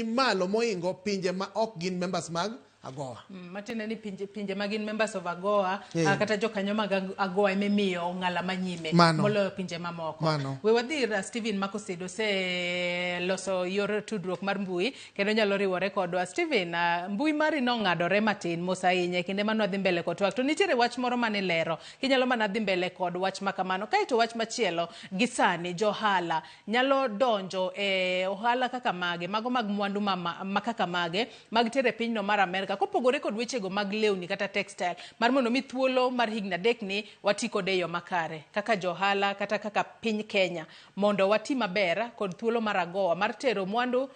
malo moingo pinje ma ok gin members mag AGOA. Matine ni pinje magin members of AGOA kata jokanyo mag AGOA ememiyo ng'ala manyime moloyo pinje mamoko. We wadhir Stephen McOsedo se loso yor tudruok mar mbui kendo nyalo riwore kodwa. Stephen, mbui mari no ng'adore matin mosainye kinde mano dhi mbele kod twak to nitiere wach moro mane lero kinyalo mana dhi mbele kod wach makamano. Kaito wach machielo gisani johala nyalo donjo e ohala kaka mage mago mag mwandu makaka mage mag tere piny no mar Amerika kopogore kod wechego mag lewni kata textile mar mondo mi thuolo mar higna dek ni wati kode yo makare kaka johala kata kaka piny Kenya mondo wati maber kod thuolo mar AGOA mar tero mwandu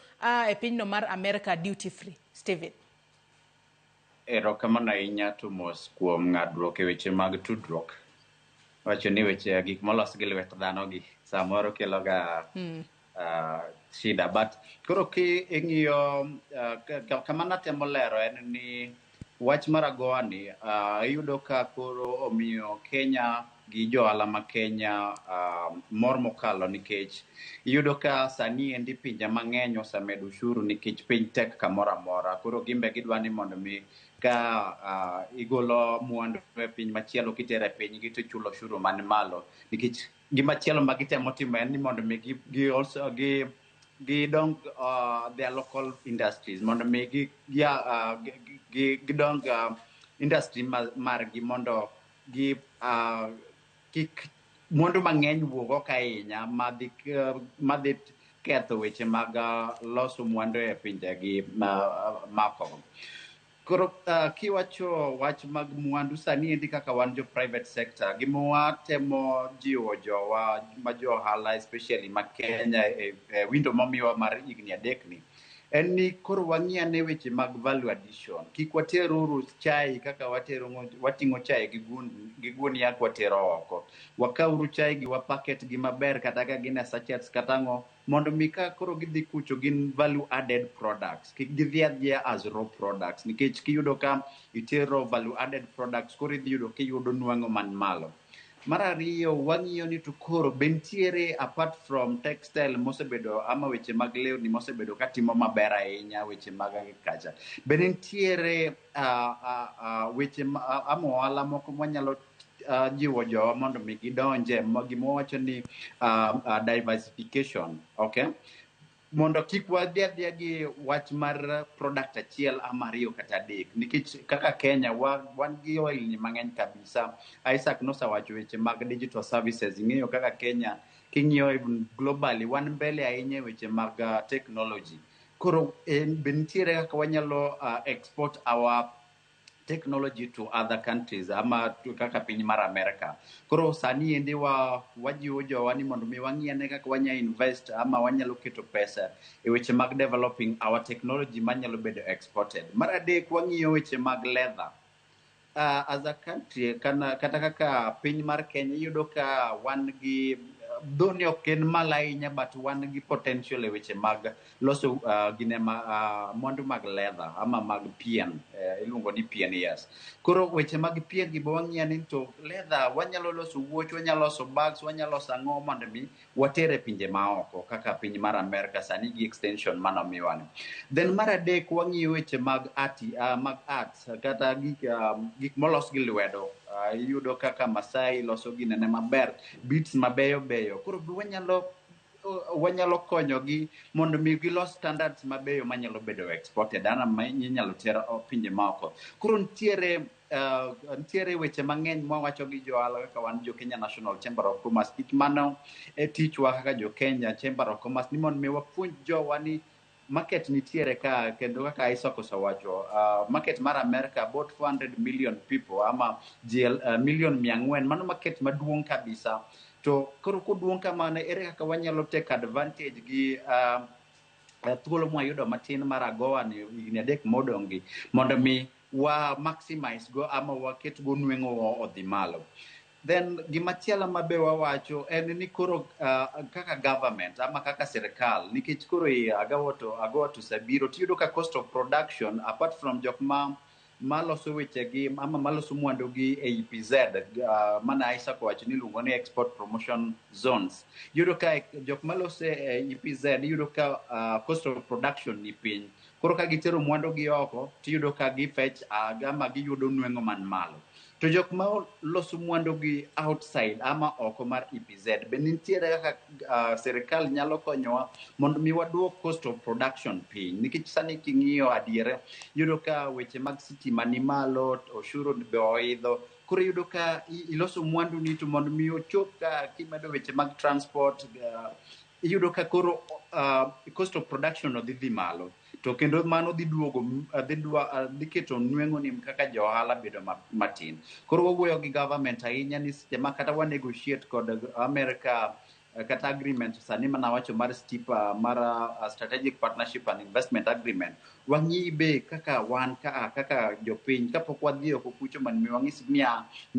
e piny no mar Amerika duty free. Stephen. Erokamano ahinya Thomas kuom ng'adruok e weche mag tudruok. Wacho ni weche gik molos gi lwet dhano gi samoro keloga shida, but koro ki ing'iyo kama natemo lero en ni wach mar AGOA ni iyudo ka koro omiyo Kenya gi johala ma Kenya mor mokalo nikech iyudo ka sani endi pinje mang'eny osemedo ushuru nikech piny tek kamoro amora. Koro gimbe gidwa ni mondo mi ka igolo mwandu e piny machielo kitere piny gi to chulo ushuru man malo nikech gimachielo ma gitemo timo en ni mondo mi gidong their local industries mondo mi gidong industry margi mondo kik mwandu mang'eny wuog oko ahinya madhi ketho weche mag loso mwandu e pinjegi maoko. Koro kiwacho wach mag mwandu sani endi kaka wan jo private sector gimowatemo jiwo jowa ma jo ohala especially ma Kenya window momiwa mar higni 3 ni en ni koro wang'iane weche mag value addition. Kik watero chai kaka wating'o chai gi gunia kwatero oko. Wakauru chai gi wapaket gi maber kata ka gin sachets kata ng'o mondo mi ka koro gidhi kucho gin value added products, kik gidhi adhiya as raw products, nikech kiyudo ka itero value added products koro idhi yudo kiyudo nwang'o man malo. Mar ariyo, wang'iyo ni to koro bentiere apart from textile mosebedo ama weche mag lewni mosebedo katimo maber ahinya, weche mag agriculture, bende nitiere weche ama ohala moko mwanyalo jiwo jowa mondo mi gidonje gimowacho ni diversification, okay? Mondo kik wadhi adhiya gi wach mar product achiel ama ariyo kata adek, nikech kaka Kenya wan gi ohelni mang'eny kabisa. Isaac nosewacho weche mag digital services. Ing'eyo kaka Kenya king'iyo even globally wan mbele ahinya weche mag technology. Koro be nitiere kaka wanyalo export our technology to other countries ama kaka piny mar America. Koro sani endi wajiwo jowa ni mondo mi wang'iyane kaka wanya invest ama wanyalo keto pesa e weche mag developing our technology manyalo bedo exported. Mar adek, wang'iyo weche mag leather. As a country, kata kaka piny mar Kenya, iyudo ka wan gi dhoni ok en malo ahinya, but wan gi potential e weche mag loso mwandu mag leather ama mag pien, iluongo ni pien, yes. Koro weche mag pien gi wang'iyo ni to leather wanyalo loso wuoch, wanyalo loso bags, wanyalo loso ang'o mondo mi watere pinje maoko kaka piny mar America sani gi extension manomiwa ni. Then mar adek, wang'iyo weche mag arts kata gik molos gi lwedo. Iyudo kaka Masai loso ginene maber, beats mabeyo beyo. Koro wanyalo konyogi mondo mi gilos standards mabeyo manyalo bedo exported ana inyalo ter pinje maoko. Koro nitiere weche mang'eny mwawacho gi johala kaka wan jo Kenya National Chamber of Commerce. Kik mano e tichwa kaka jo Kenya Chamber of Commerce ni mondo mi wapuonj jowa ni market nitiere ka, kendo kaka Isaac osewacho, market mar America about 400 million people ama million 400, mano market maduong' kabisa. To koro koduong' kamano, ere kaka wanyalo take advantage gi thuolo mwayudo matin mar AGOA ni higni 3 modong' gi mondo mi wa maximize go ama waket go nweng'o odhi malo. Then gimachielo mabe wawacho en ni koro kaka government ama kaka sirkal, nikech koro AGOA to sabiro tiyudo ka cost of production apart from jok maloso weche gi ama maloso mwandu gi EPZ, mana Isaac wacho ni luongo ni export promotion zones. Yudo ka jok maloso EPZ yudo ka cost of production ni piny. Koro ka gitero mwandu gi oko tiyudo ka gifetch ama giyudo nweng'o man malo. To jok ma loso mwandu gi outside ama oko mar EPZ be nitiere kaka sirkal nyalo konyowa mondo mi waduok cost of production piny, nikech sani king'iyo adiere yudo ka weche mag sitima ni malo, oshuru be oidho. Koro yudo ka iloso mwandu ni to mondo mi ochop ka kimedo weche mag transport, iyudo ka koro cost of production odhi malo. To kendo mano dhi keto nweng'o ni kaka johala bedo matin. Koro wawuoyo gi government ahinya ni seche ma kata wa negotiate kod America kata agreement sani mana wacho mar STIPA, mar Strategic Partnership and Investment Agreement, wang'i be kaka wan kaka jopiny kapok wadhi oko kucho man mi wang'is mi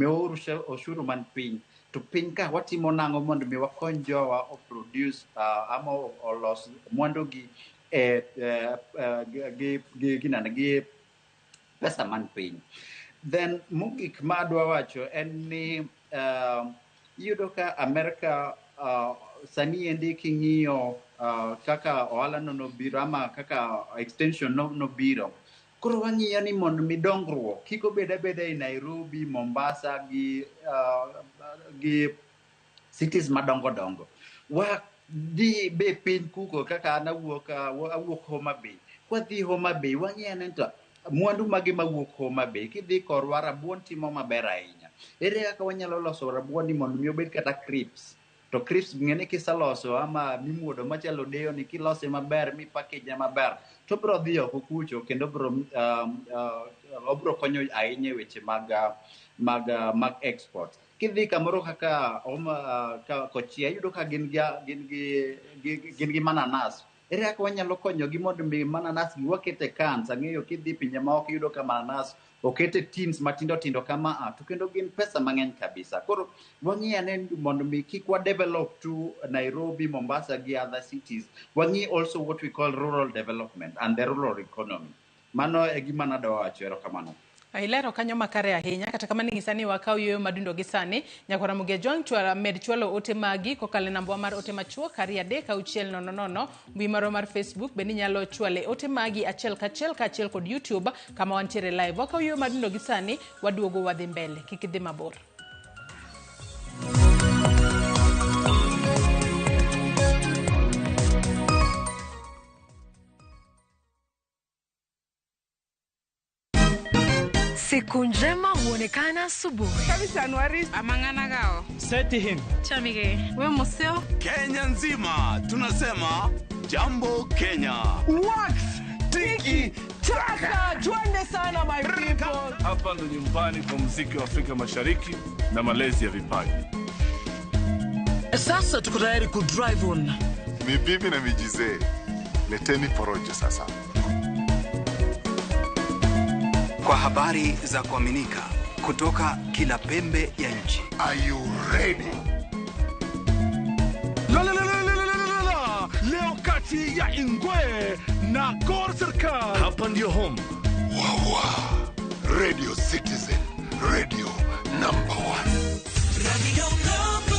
oshuru man piny. To piny ka watimo nang'o mondo mi wakony jowa o produce ama olos mwandu gi gi pesa man piny. Then mogik ma adwa wacho en ni iyudo ka America sani endi king'iyo kaka ohala nobiro ama kaka extension nobiro. Koro wang'iyo ni mondo mi dongruok kik obed abeda e Nairobi, Mombasa gi cities madongo dongo. Di be piny kuko kaka an awuok Homa Bay. Kwadhi Homa Bay wang'iyo ni to mwandu mage mawuok Homa Bay, kidhi korwa rabuon timo maber ahinya. Ere kaka wanyalo loso rabuon ni mondo mi obed kata crisps. To crisps ng'eni kiseloso ama mimuodo machalo deyo ni kilose maber mi package maber to bro dhi oko kucho kendo obro konyo ahinya weche mag export. Kidhi kamoro kaka Kochia yudo ka gin gi mananas. Ere kaka wanyalo konyogi mondo mi mananas gi wakete cans. Ang'eyo kidhi pinje maoko yudo ka mananas okete teams matindo tindo kama to kendo gin pesa mang'eny kabisa. Koro wang'i ane mondo mi kik wa develop to Nairobi, Mombasa gi other cities. Wang'i also what we call rural development and the rural economy. Mano e gima nadawa wacho. Erokamano. Ilero kanyo makare ahinya kata kamani gisani wakao yoyo madundo gisani nyakora muge jwang chwara med chwalo ote magi kokale nambwa mar ote machuo kari adeka uchiel nono mbui maro mar Facebook beni nyalo chwale ote magi achiel kachel kod YouTube kama wantiere live. Wakao yoyo madundo gisani waduogo wadhi mbele kikidhi mabor. Siku njema huonekana asubuhi. Kabisa Januari amangana gao. Seti him. Chamige. We museo. Kenya nzima tunasema jambo Kenya. Wax tiki taka. Twende sana my people. Hapa ndo nyumbani kwa muziki wa Afrika Mashariki na malezi ya vipaji. Sasa tuko tayari ku drive on. Mibibi na mijize. Leteni porojo sasa. Kwa habari za kuaminika kutoka kila pembe ya nchi. Are you ready? Leo kati ya Ingwe na Gor Serikali. Hapa ndio home. Wawa. Radio Citizen. Radio number 1. Radio number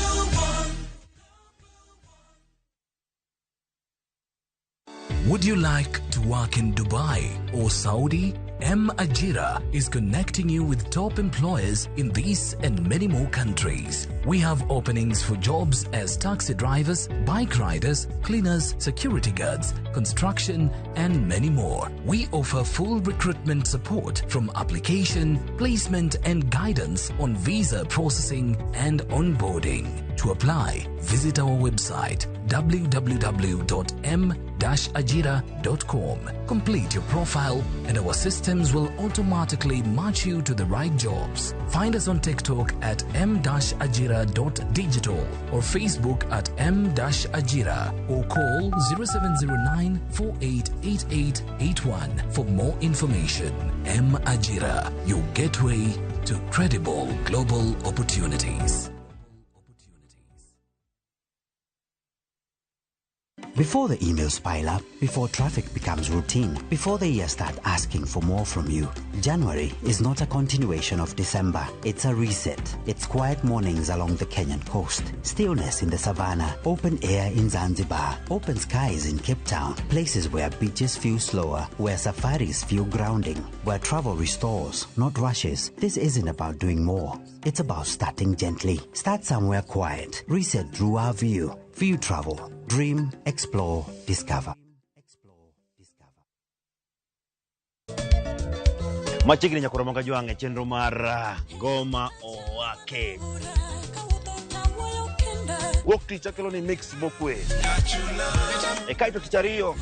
1. Would you like to work in Dubai or Saudi? AGOA is connecting you with top employers in these and many more countries. We have openings for jobs as taxi drivers, bike riders, cleaners, security guards, construction, and many more. We offer full recruitment support from application, placement, and guidance on visa processing and onboarding. To apply, visit our website www.m-agora.com. Complete your profile and our systems will automatically match you to the right jobs. Find us on TikTok at m-agora.digital or Facebook at m-agora or call 0709 488881 for more information. M-Agora, your gateway to credible global opportunities. Before the emails pile up, before traffic becomes routine, before the year starts asking for more from you, January is not a continuation of December. It's a reset. It's quiet mornings along the Kenyan coast, stillness in the savannah, open air in Zanzibar, open skies in Cape Town, places where beaches feel slower, where safaris feel grounding, where travel restores, not rushes. This isn't about doing more. It's about starting gently. Start somewhere quiet. Reset through our view. View travel. Dream, explore, discover. Machigni nyakoromonga juange chenro mar ngoma owake. Wok ticha kelo ni mix bokwe. Kaito tichario.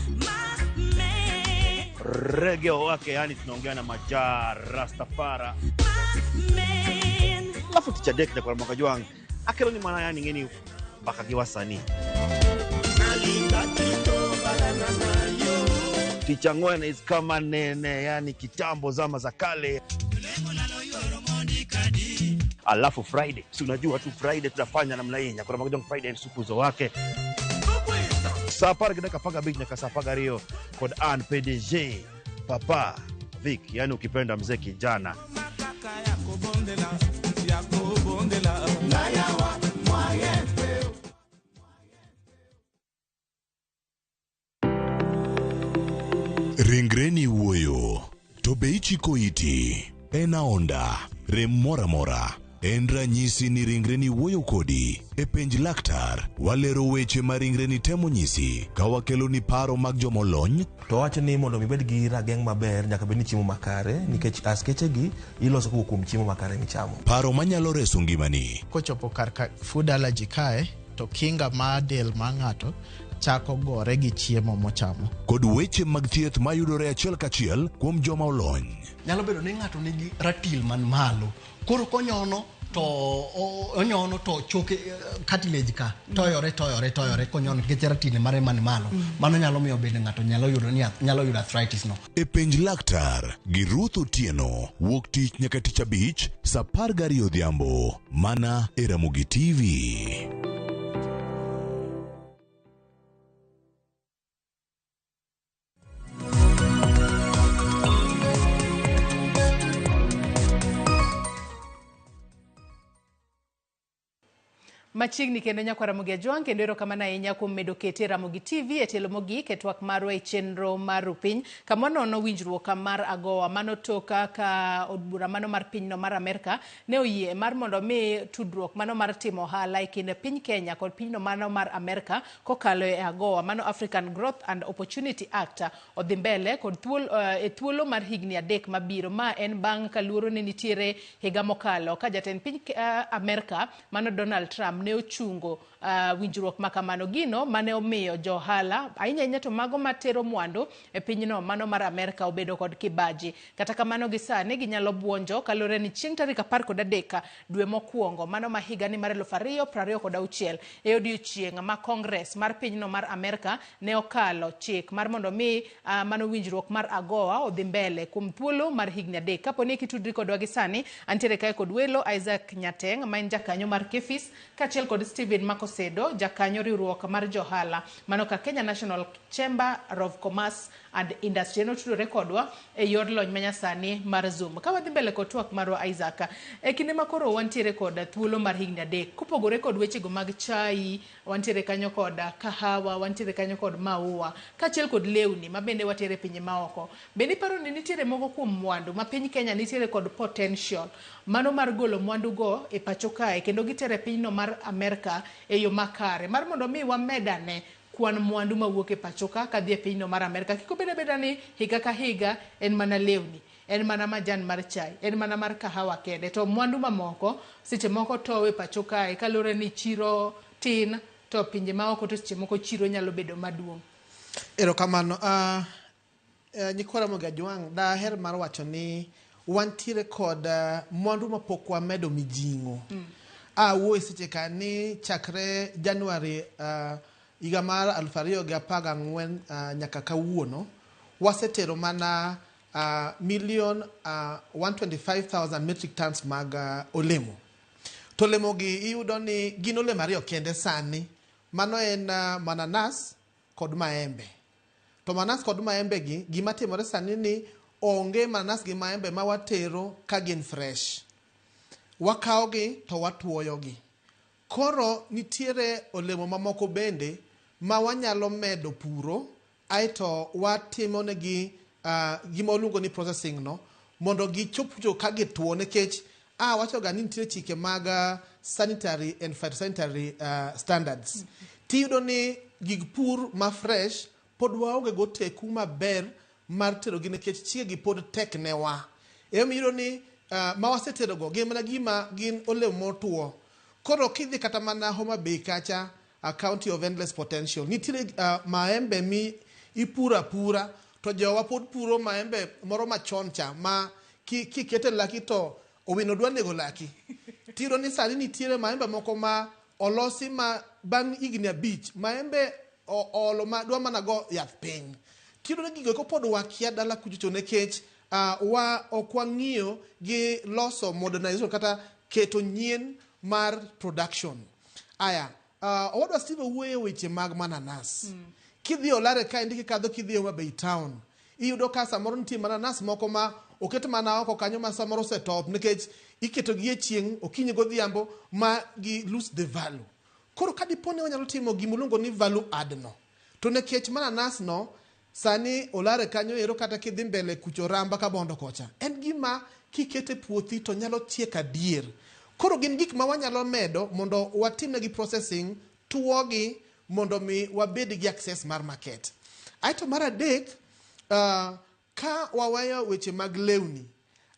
Reggae owake, yani tunaongea na majar Rastafara. Lafu ticha dek nyakoromonga juange. Akelo ni mana yani ngeni baka kiwasani. Ticha Ngwena is kama nene, yani kitambo zama za kale. Alafu Friday, si unajua tu Friday tunafanya namna hii, nyakora magojong Friday supuzo wake. Sapara kidaka paga big nyaka sapaga rio kod an PDG Papa Vic, yani ukipenda mzee kijana. Ringreni wuoyo, to be ichiko iti, en aonda, rem mora mora, en ranyisi ni ringreni wuoyo kodi, e penj laktar, walero weche ma ringreni temo nyisi, ka wakelo ni paro mag jomolony. To wacho ni mondo mibed gi rageng' maber nyaka bed ni chiemo makare, nikech askeche gi iloso kuom chiemo makare michamo. Paro manyalo reso ngimani. Kochopo kar food allergy kae, to kinga ma del ma ng'ato chako gore gi chiemo mochamo. Kod weche mag thieth mayudore achiel kachiel kuom joma olony. Nyalo bedo ni ng'ato nigi ratil man malo. Koro konyono to onyono to choke cartilage ka toyore konyono nikech ratine mare man malo mano nyalo miyo bende ng'ato nyalo yudo arthritis no. E penj laktar gi Ruth Otieno wuok tich nyaka tich abich saa 12 odhiambo mana e Ramogi TV. Machiegni kendo nyakwa Ramogi Ajwang' kendo erokamano ahinya kuom medo kete Ramogi TV e telo mogik e twak marwa e chenro mar piny kama nono winjruok mar AGOA mano toka ka od bura mano mar pinyno mar Amerika ne oyie mar mondo mi tudruok mano mar timo ohala e kind piny Kenya kod pinyno mano mar Amerika kokalo e AGOA mano African Growth and Opportunity Act odhi mbele kod thuolo mar higni 3 mabiro. Ma en bang' ka luoro ne nitiere higa mokalo ka jatend piny Amerika mano Donald Trump ne ochungo winjruok makamano gino mane omiyo johala ahinya to mago matero mwandu e pinyno mano mar Amerika obedo kod kibaji. Kata kamano gisane ginyalo buonjo kalore ni chieng' tarik 13 dwe mokwongo mano ma higa ni mar 2026 e odiechieng' ma Congress mar pinyno mar Amerika ne okalo chik mar mondo mi mano winjruok mar AGOA odhi mbele kuom thuolo mar higni 3. Kapo ni kitudri kodwa gisani antiere kae kod welo Isaac Nyateng ma en jakanyo mar Kefis kachiel kod McOsedo jakanyo riwruok mar johala mano ka Kenya National Chamber of Commerce and Industry no tudore kodwa e yor lony manyasani mar Zoom. Ka wadhi mbele kod twak marwa Isaac e kinde makoro wantiere kod thuolo mar higni 3 kupogore kod wechego mag chai wantiere kanyo kod kahawa wantiere kanyo kod maua kachiel kod lewni mabende watiere pinje maoko. Bende paro ni nitiere moko kuom mwandu ma piny Kenya nitiere kod potential mano mar golo mwandu go e pacho kae kendo gitere pinyno mar Amerika e yo makare mar mondo mi wamedane kwan mwandu mawuok e pacho ka kadhi e pinyno mar Amerika. Kiko beda ni higa ka higa en mana lewni, en mana majan mar chai, en mana mar kahawa kende to mwandu mamoko seche moko towe pacho kae kalore ni chiro tin to pinje maoko to seche moko chiro nyalo bedo maduong'. Erokamano nyikwa Ramogi Ajwang' daher mar wacho ni wantiere kod mwandu mapok wamedo mijing'o. Wuoyi seche ka ni chakre January higa mar 2014 nyaka kawuono wasetero mana 125,000 metric tons mag olemo. To olemo gi iyudo ni gin olemo ariyo kende sani. Mano en mananas kod maembe. To mananas kod maembe gi gima timore sani ni onge mananas gi maembe ma watero ka gin fresh. Wakao gi to watuoyo gi. Koro nitiere olemo mamoko bende ma wanyalo medo puro aito watimo negi gima oluongo ni processing no mondo gichop ka gituo nikech wacho ga ni nitiere chike mag sanitary and phytosanitary standards. Tiyudo ni gig pur ma fresh pod waonge go teku maber mar tero gi nikech chike gi pod tek ne wa. Iyudo ni ma wasetero go gin mana gima gin olemo motuo. Koro kidhi kata mana Homa Bay kacha County of Endless Potential nitiere maembe mi ipura pura to jowa pod puro maembe moro machon cha ma kikete laki to owino dwa nego laki. Tiro ni sani nitiere maembe moko ma olosi ma bang' higni 5 maembe olo ma dwa mana go yath piny. Tiro ni gigo ko pod wakia dala kuchocho nekech okwang'iyo gi loso modernization kata keto nyien mar production. Owadwa Steve wuoyo weche mag mananas. Kidhi olare ka indiki kadho kidhi Homa Bay town. Iyudo ka samoro nitie mananas moko ma oket mana oko kanyo ma samoro setop nikech iketo gi e chieng' okinyi godhiambo ma gi lose the value. Koro kadipone wanyalo timo gimulungo ni value add no. To nekech mananas no sani olare kanyo ero kata kidhi mbele kucho ramba ka bondo kocha. En gima kikete puothi to nyalo tiek adier. Koro gin gik ma wanyalo medo mondo watimne gi processing tuogi mondo mi wabed gi access mar market. Aito mar adek ka waweyo weche mag lewni.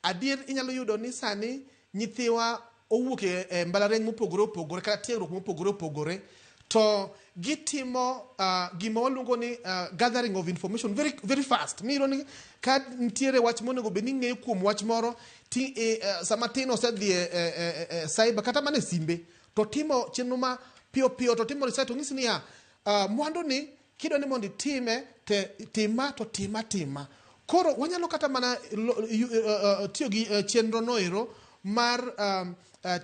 Adier inyalo yudo ni sani nyithiwa owuok e mbalariany mopogore opogore kata tiegruok mopogore opogore to gitimo gima waluongo ni gathering of information very, very fast. Miro ni ka nitiere wach monego bed ni ng'eyo kuom wach moro sama tin osedhi cyber kata mana simbe to timo chenro ma piyo piyo to timo research to ng'isi niya mwandu ni kido ni mondo itime tima koro wanyalo kata mana tiyo gi chenro noero mar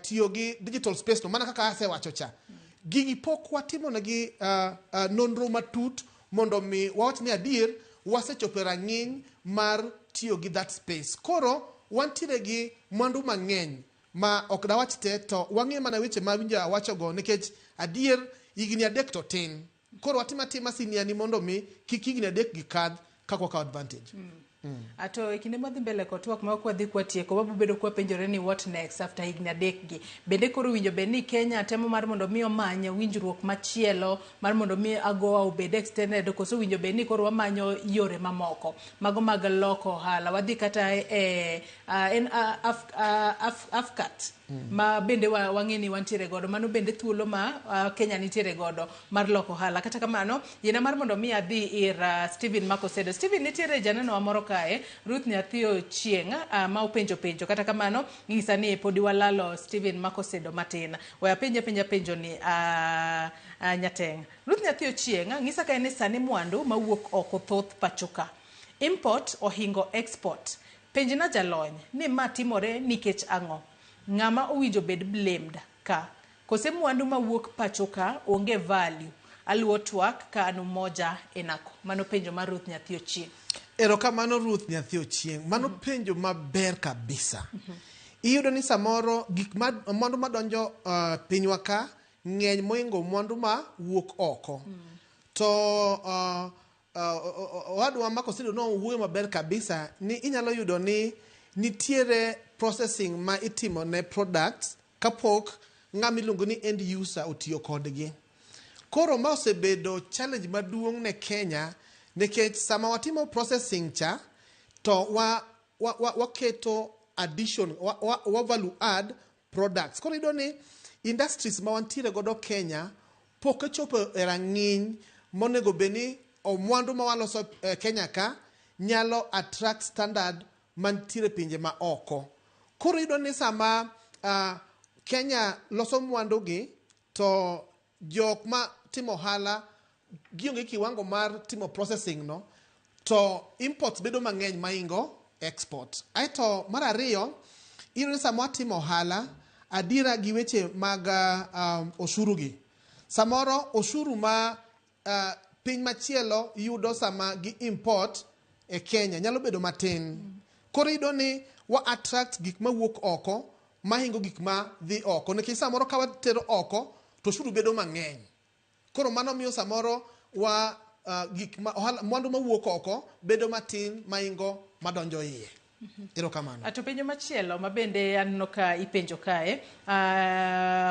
tiyo gi digital space no mana kaka asewacho cha gigi pok watimo negi nonro matut mondo mi wawach ni adier wasechopo rang'iny mar tiyo gi that space koro wantiere gi mwandu mang'eny ma ok dawach te to wang'e mana weche ma winja wachogo nikech adier higni 3 to tin koro watima siniani mondo mi kik higni 3 gi kadh kako ka advantage. Ato kinde madhi mbele ko twak ma kwa dhi kwa tieko wabu bedo kwa penjore ni what next after higni 3 gi bende koro winjo be ni Kenya temo mar mondo mi omanya winjruok machielo mar mondo mi AGOA obed extended koso winjo be ni koro wamanyo yore mamoko mago mag loko hala wadhi kata en afkat ma bende wang'eni wantiere godo mano bende thuolo ma Kenya nitiere godo mar loko hala kata kamano yena mar mondo mi adhi ir Stephen McOsedo. Stephen nitiere janeno amoro kae Ruth Nyathio Chieng ma upenjo kata kamano ng'isa ni podi walalo Stephen McOsedo matin waya penjo ni Nyateng. Ruth Nyathio Chieng ng'isa kae ni sani mwandu mawuok oko thoth pachoka import ohingo export penjina jalony ni ma timore nikech ang'o ng'ama owinjo bed blamed ka kose mwandu mawuok pachoka onge value aluo twak ka anu moja enako mano penjo mar Ruth Nyathio Chieng. Erokamano Ruth Nyathio Chieng mano penjo maber kabisa. Iyudo ni samoro gik mwandu madonjo pinywa ka ng'eny moingo mwandu ma wuok oko to wadwa McOsedo no wuoyo maber kabisa ni inyalo yudo ni nitiere processing ma itimo ne products kapok ng'ama iluongo ni end user otiyo kodgi. Koro ma osebedo challenge maduong' ne Kenya nikech sama watimo processing cha to waketo addition wa value add products. Koro iyudo ni industries ma wantiere godo Kenya pok ochopo e rang'iny monego beni mwandu ma waloso Kenya ka nyalo attract standard mantiere pinje ma oko. Koro iyudo ni sama Kenya loso mwandu gi to jok ma timo hala gionge kiwango mar timo processing no to imports bedo mang'eny maingo export. Aito mar ariyo iyudo ni sama timo hala adira gi weche mag oshuru gi samoro oshuru ma piny machielo yudo sama gi import e Kenya nyalo bedo matin. Koro iyudo ni wa attract gik ma wuok oko mahingo gik ma dhi oko nikech samoro ka watero oko to oshuru bedo mang'eny. Koro mano miyo samoro wa gik ma mwandu ma wuok oko bedo matin maingo madonjo iye. Erokamano. Ato penjo machielo mabende anno ka ipenjo kae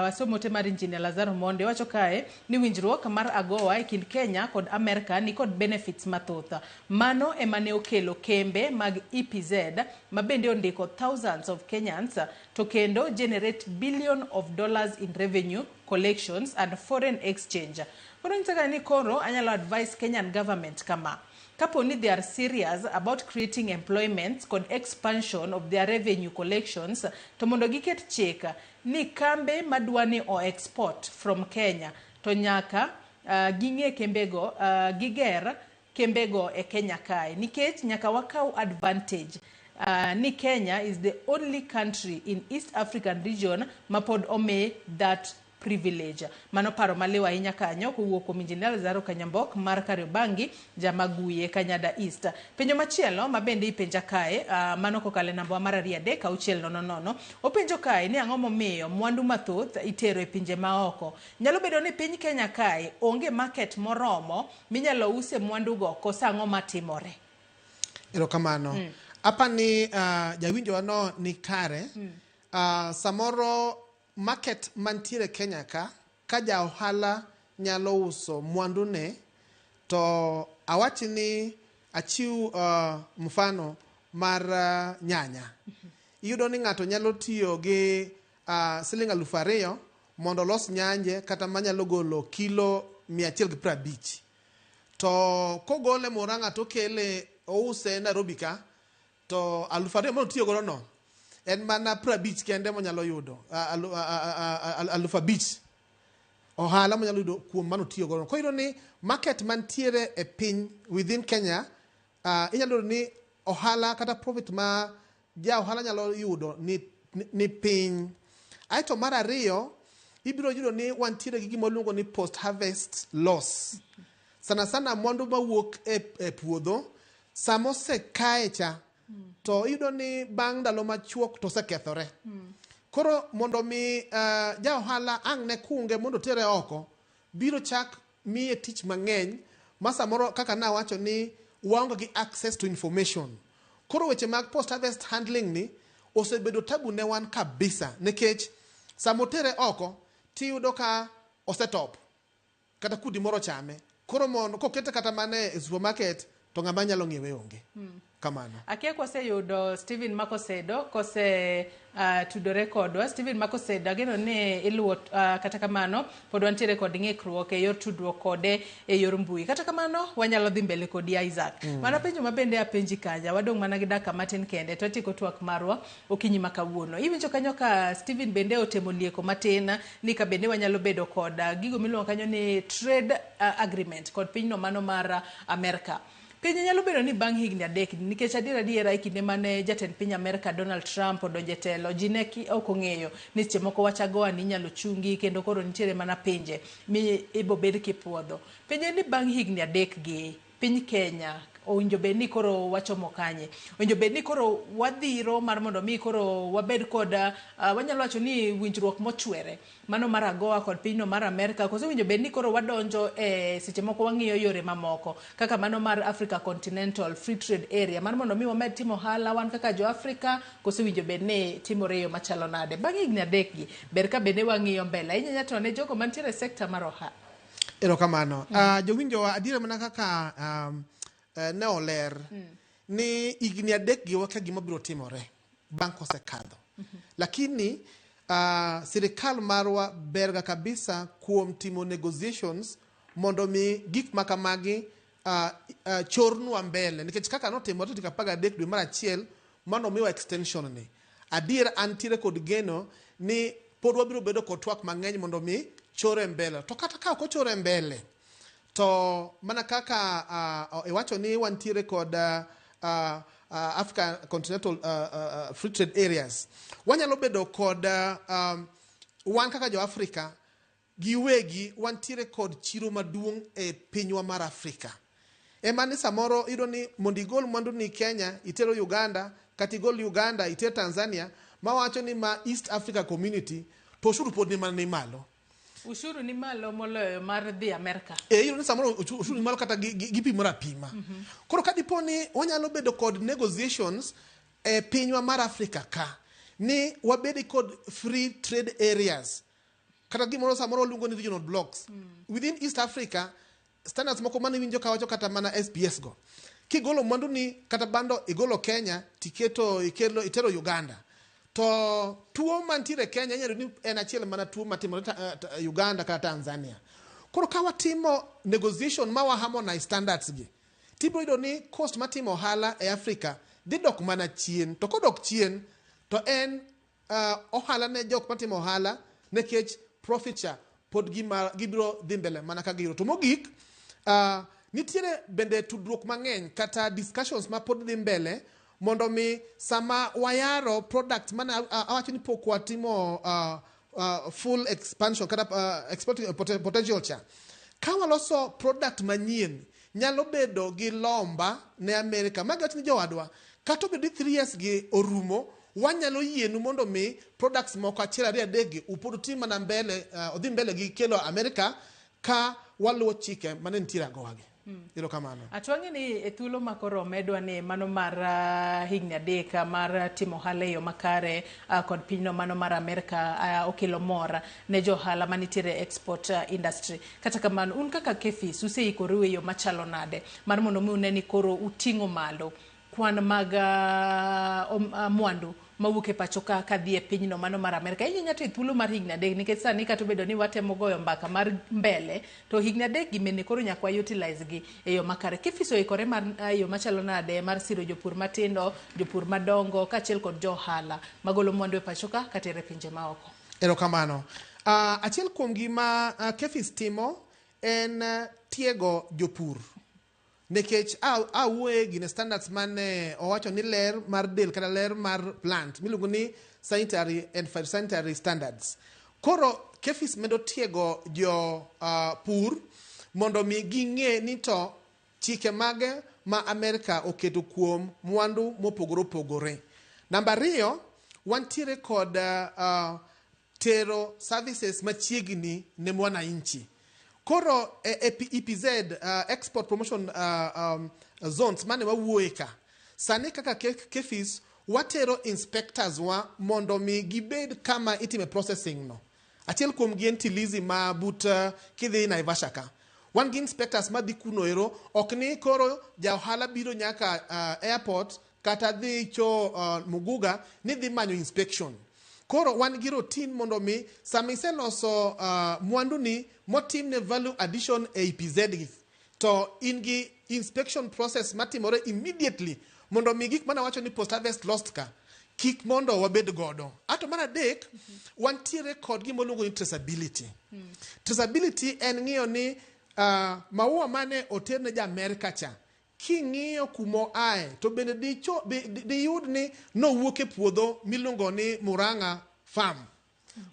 wasomote mar Injinia Lazaro Monde wacho kae ni winjruok mar AGOA e kind Kenya kod Amerika ni kod benefits mathoth mano emane okelo kembe mag EPZ mabende ondiko thousands of Kenyans to kendo generate billion of dollars in revenue collections and foreign exchange. Koro nitaka ni koro anyalo advise Kenyan government kama kaponi they are serious about creating employment kod expansion of their revenue collections to mondo giket chika ni kambe madwani o export from Kenya to nyaka ging'e kembego giger kembego e Kenya kae nikech nyaka wakau advantage ni Kenya is the only country in East African region mapod ome that privilege. Mano paro malewa ahinya kanyo kowuok kuom Injinia Lazaro Kanyambok mar Kariobangi Jamaguye Kanyada East. Penjo machielo mabende ipenja kae mano kokale namba mar 3 openjo kae ni ang'o momiyo mwandu mathoth itero e pinje maoko. Nyalo bedo ni piny Kenya kae onge market moromo minyalo use mwandu go kosa ang'o matimore. Erokamano. Apani jawinjo wano ni kare samoro market mantiere Kenya ka ja ohala nyalo uso mwandu ne to awachi ni achiu mfano mar nyanya. Iyudo ni ng'ato nyalo tiyo gi siling 2,000 mondo los nyanje kata manyalo golo kilo 150 to kogole Murang'a to kele ouse Nairobi ka to 2,000 mondo tiyo godo no en mana 50 kende monyalo yudo 5,000 ohala monyalo yudo kuom mano tiyo godo. Koyudo ni market mantiere e piny within Kenya inyalo yudo ni ohala kata profit ma ja ohala nyalo yudo ni piny. Aito mar ariyo ibiro yudo ni wantiere gi gima luongo ni post harvest loss. Sana mwandu mawuok e puodho samo se kae cha to iyudo ni bang' ndalo machuok to sekethore. Koro mondo mi ja ohala ang' ne kunge mondo tere oko biro chak miye tich mang'eny ma samoro kaka nawacho ni waonge gi access to information. Koro weche mag post harvest handling ni osebedo tabu ne wan kabisa nikech samotere oko tiyudo ka osetop kata kudi moro chame. Koro mondo kokete kata mane e supermarket to ng'ama nyalo ng'iewe onge. Kamano. Akia kwase yudo Stephen McOsedo kose tudore kodwa. Stephen McOsedo ageno ne iluwo kata kamano pod wantiere kod ng'ikruok e yor tudruok kode e yor mbui. Kata kamano wanyalo dhi mbele kodi Isaac. Mana penjo mabende apenji kaja wadong' mana gi dakika matin kende to tieko twak marwa okinyi makawuono. Iwinjo kanyo ka Stephen bende otemo lieko matin ni ka bende wanyalo bedo kod gigo miluongo kanyo ni trade agreement kod pinyno mano mar Amerika. Piny nyalo bedo ni bang' higni 3 nikech adiera e kinde mane jatend piny Amerika Donald Trump odonje telo ji ne ok ong'eyo ni seche moko wach AGOA ni inyalo chungi kendo koro nitiere mana pinje mi ibo bed kipuodho. Penje ni bang' higni 3 gi piny Kenya owinjo bed ni koro wachomo kanye, owinjo bed ni koro wadhiro mar mondo mi koro wabed kod wanyalo wacho ni winjruok mochwere mano mar AGOA kod pinyno mar Amerika, koso owinjo bed ni koro wadonjo seche moko wang'iyo yore mamoko kaka mano mar Africa Continental Free Trade Area mar mondo mi wamed timo ohala wan kaka jo Afrika, koso owinjo bed ni timore yo machalo nade bang' higni 3 gi ber ka bende wang'iyo mbele inyanya to ne jogo mantiere sekta mar ohala. Erokamano. Jowinjo adiera mana kaka ne oler ni higni 3 gi waka gima biro timore bang' kosekadho. Lakini sirikal marwa berga kabisa kuom timo negotiations mondo mi gik makamagi chornwa mbele nikech kaka notimore tika 13 dwe mar achiel mano miwa extension ni. Adiera antiere kod geno ni pod wabiro bedo kod twak mang'eny mondo mi chore mbele. To kata ka ok ochore mbele to mana kaka iwacho ni wantiere kod Africa Continental Free Trade Areas. Wanyalo bedo kod wan kaka jo Afrika giwegi wantiere kod chiro maduong' e pinywa mar Afrika. Emani samoro ido ni mondigol mwandu ni Kenya itero Uganda, katigol Uganda itero Tanzania, mawacho ni ma East Africa Community to ushuru pod ni mani malo. Ushuru ni malo moloyo mar dhi Amerika. Iyo ni samoro ushuru ni malo kata gipimora pima. Koro kadipo ni wanyalo bedo kod negotiations pinywa mar Afrika ka ni wabedi kod free trade areas kata gimoro samoro luongo ni regional blocks within East Africa. Standards moko mane winjo kawacho kata mana SPS go kigolo mwandu ni kata bando igolo Kenya tiketo itero Uganda to tuo mantiere Kenya nyalo ni en achiel mana tuo matimo Uganda kata Tanzania. Koro kawa timo negotiation mawa harmonize standards gi tibro ido ni cost matimo ohala e Africa didok mana chien to kodok chien to en ohala ne jok matimo ohala nekech profit share pod gibiro dhi mbele mana ka giro to mogik nitiere bende tudruok mang'eny kata discussions ma pod dhi mbele mondo mi sama wayaro product mana awacho ni pok watimo full expansion kata exporting potential cha ka waloso product manyien nyalo bedo gi lomba ne Amerika magacho ni jowadwa kata obedo 3 years gi orumo wanyalo yienu mondo mi products moko achiel 2 3 gi upod tim mana mbele odhi mbele gi kelo Amerika ka waluwo chike mane nitiere AGOA gi. Erokamano. Atwangi ni e thuolo makoro medwa ni mano mar higni 3 mar timo ohala yo makare kod pinyno mano mar Amerika okelo mor ne jo ohala manitiere export industry. Kata kamano un kaka Kefis useikore e yo machalo nade mar mondo mi uneni koro uting'o malo kwan mag mwandu mawuok e pacho ka kadhi e pinyno mano mar Amerika. Inyalo to thuolo mar higni 3 nikech sani kata obedo ni watemo goyo mbaka mar mbele to higni 3 gimene koro nyaka utilize gi e yo makare. Kifis oikore mar yo machalo nade mar siro jopur matindo, jopur madongo kaachiel kod johala magolo mwandu e pacho ka katere pinje maoko. Erokamano. Achiel kuom gima Kefis timo en tiego jopur. Nekech awuoye gine standards mane owacho ni ler mar del kata ler mar plant miluongo ni sanitary and phytosanitary standards. Koro Kefis medo tiego jo pur mondo mi ging'e ni to chike mage ma Amerika oketo kuom mwandu mopogore opogore. Namba 2, wantiere kod tero services machiegni ne mwananchi. Koro EPZ export promotion zones mane wawuoye ka. Sani kaka Kefis watero inspectors wa mondo mi gibed kama itime processing no. Achiel kuom gi en Tilizi ma but kidhi Naivasha ka. Wan gi inspectors ma dhi kuno ero ok ni koro ja ohala biro nyaka airport kata dhi cho Muguga ni dhi manyo inspection. Koro wan gi routine mondo mi sama iseloso mwandu ni motimne value addition e EPZ to in gi inspection process matimore immediately mondo mi gik mana wacho ni post harvest lost ka kik mondo wabed godo. Ato mana 3 wantiere kod gima luongo ni traceability. Traceability en ng'iyo ni maua mane oterne ja Amerika cha king'iyo kumo ae to bende di yud ni no wuok e puodho miluongo ni Murang'a farm.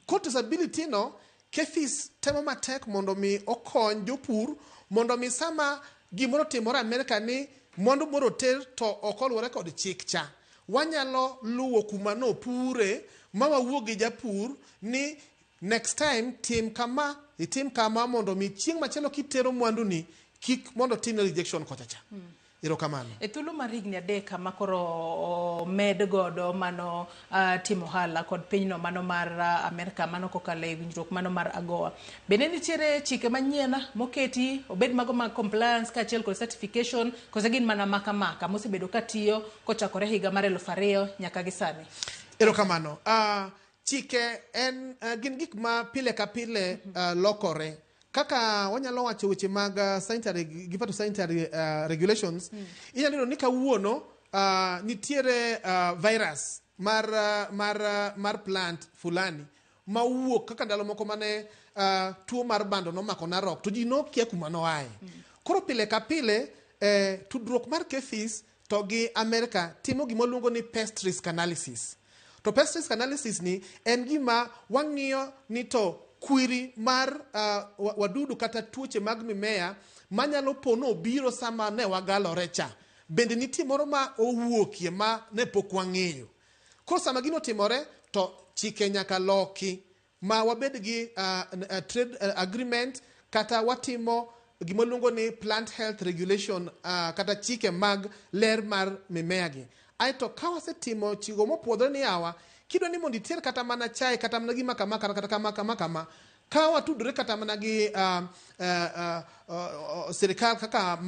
Ko traceability no Kefis temo matek mondo mi okony jopur mondo mi sama gimoro timore Amerika ni mwandu moro ter to okoluwore kod chik cha. Wanyalo luwo kuma no pure ma wawuog gi japur ni next time tim kama mondo mi chieng' machielo kitero mwandu ni kik mondo tim rejection kocha cha. Erokamano. E thuolo mar higni 3 kama koro med godo mano timo hala kod pinyno mano mar Amerika mano kokalo e winjruok mano mar AGOA. Bende nitiere chike manyien moketi obed mago mag compliance kaachiel kod certification kose gin mana maka mosebedo katiyo kochakore higa mar 2000 nyaka gi sani. Erokamano. Chike en gin gik ma pile ka pile lokore. Kaka wanyalo wacho weche mag sanitary gi phytosanitary regulations, inyalo ni kawuono nitiere virus mar plant fulani ma wuok kaka ndalo moko mane tuo mar bando nomako narok to ji nokia kuma noaye. Koro pile ka pile tudruok mar Kefis to gi Amerika timo gima luongo ni pest risk analysis. To pest risk analysis ni en gima wang'iyo ni to kwiri mar wadudu kata tuoche mag mimea manyalo pono biro sama ne wagalore cha. Bende nitie moro ma owuokie ma ne pok wang'eyo. Koro sama gino timore to chike nyaka loki ma wabed gi trade agreement kata watimo gima luongo ni plant health regulation kata chike mag ler mar mimea gi. Aito ka wasetimo chigo mopuodhore ni yawa kido ni mondo itier kata mana chai kata mana gima kama kata kama ka watudore kata mana gi serikal kaka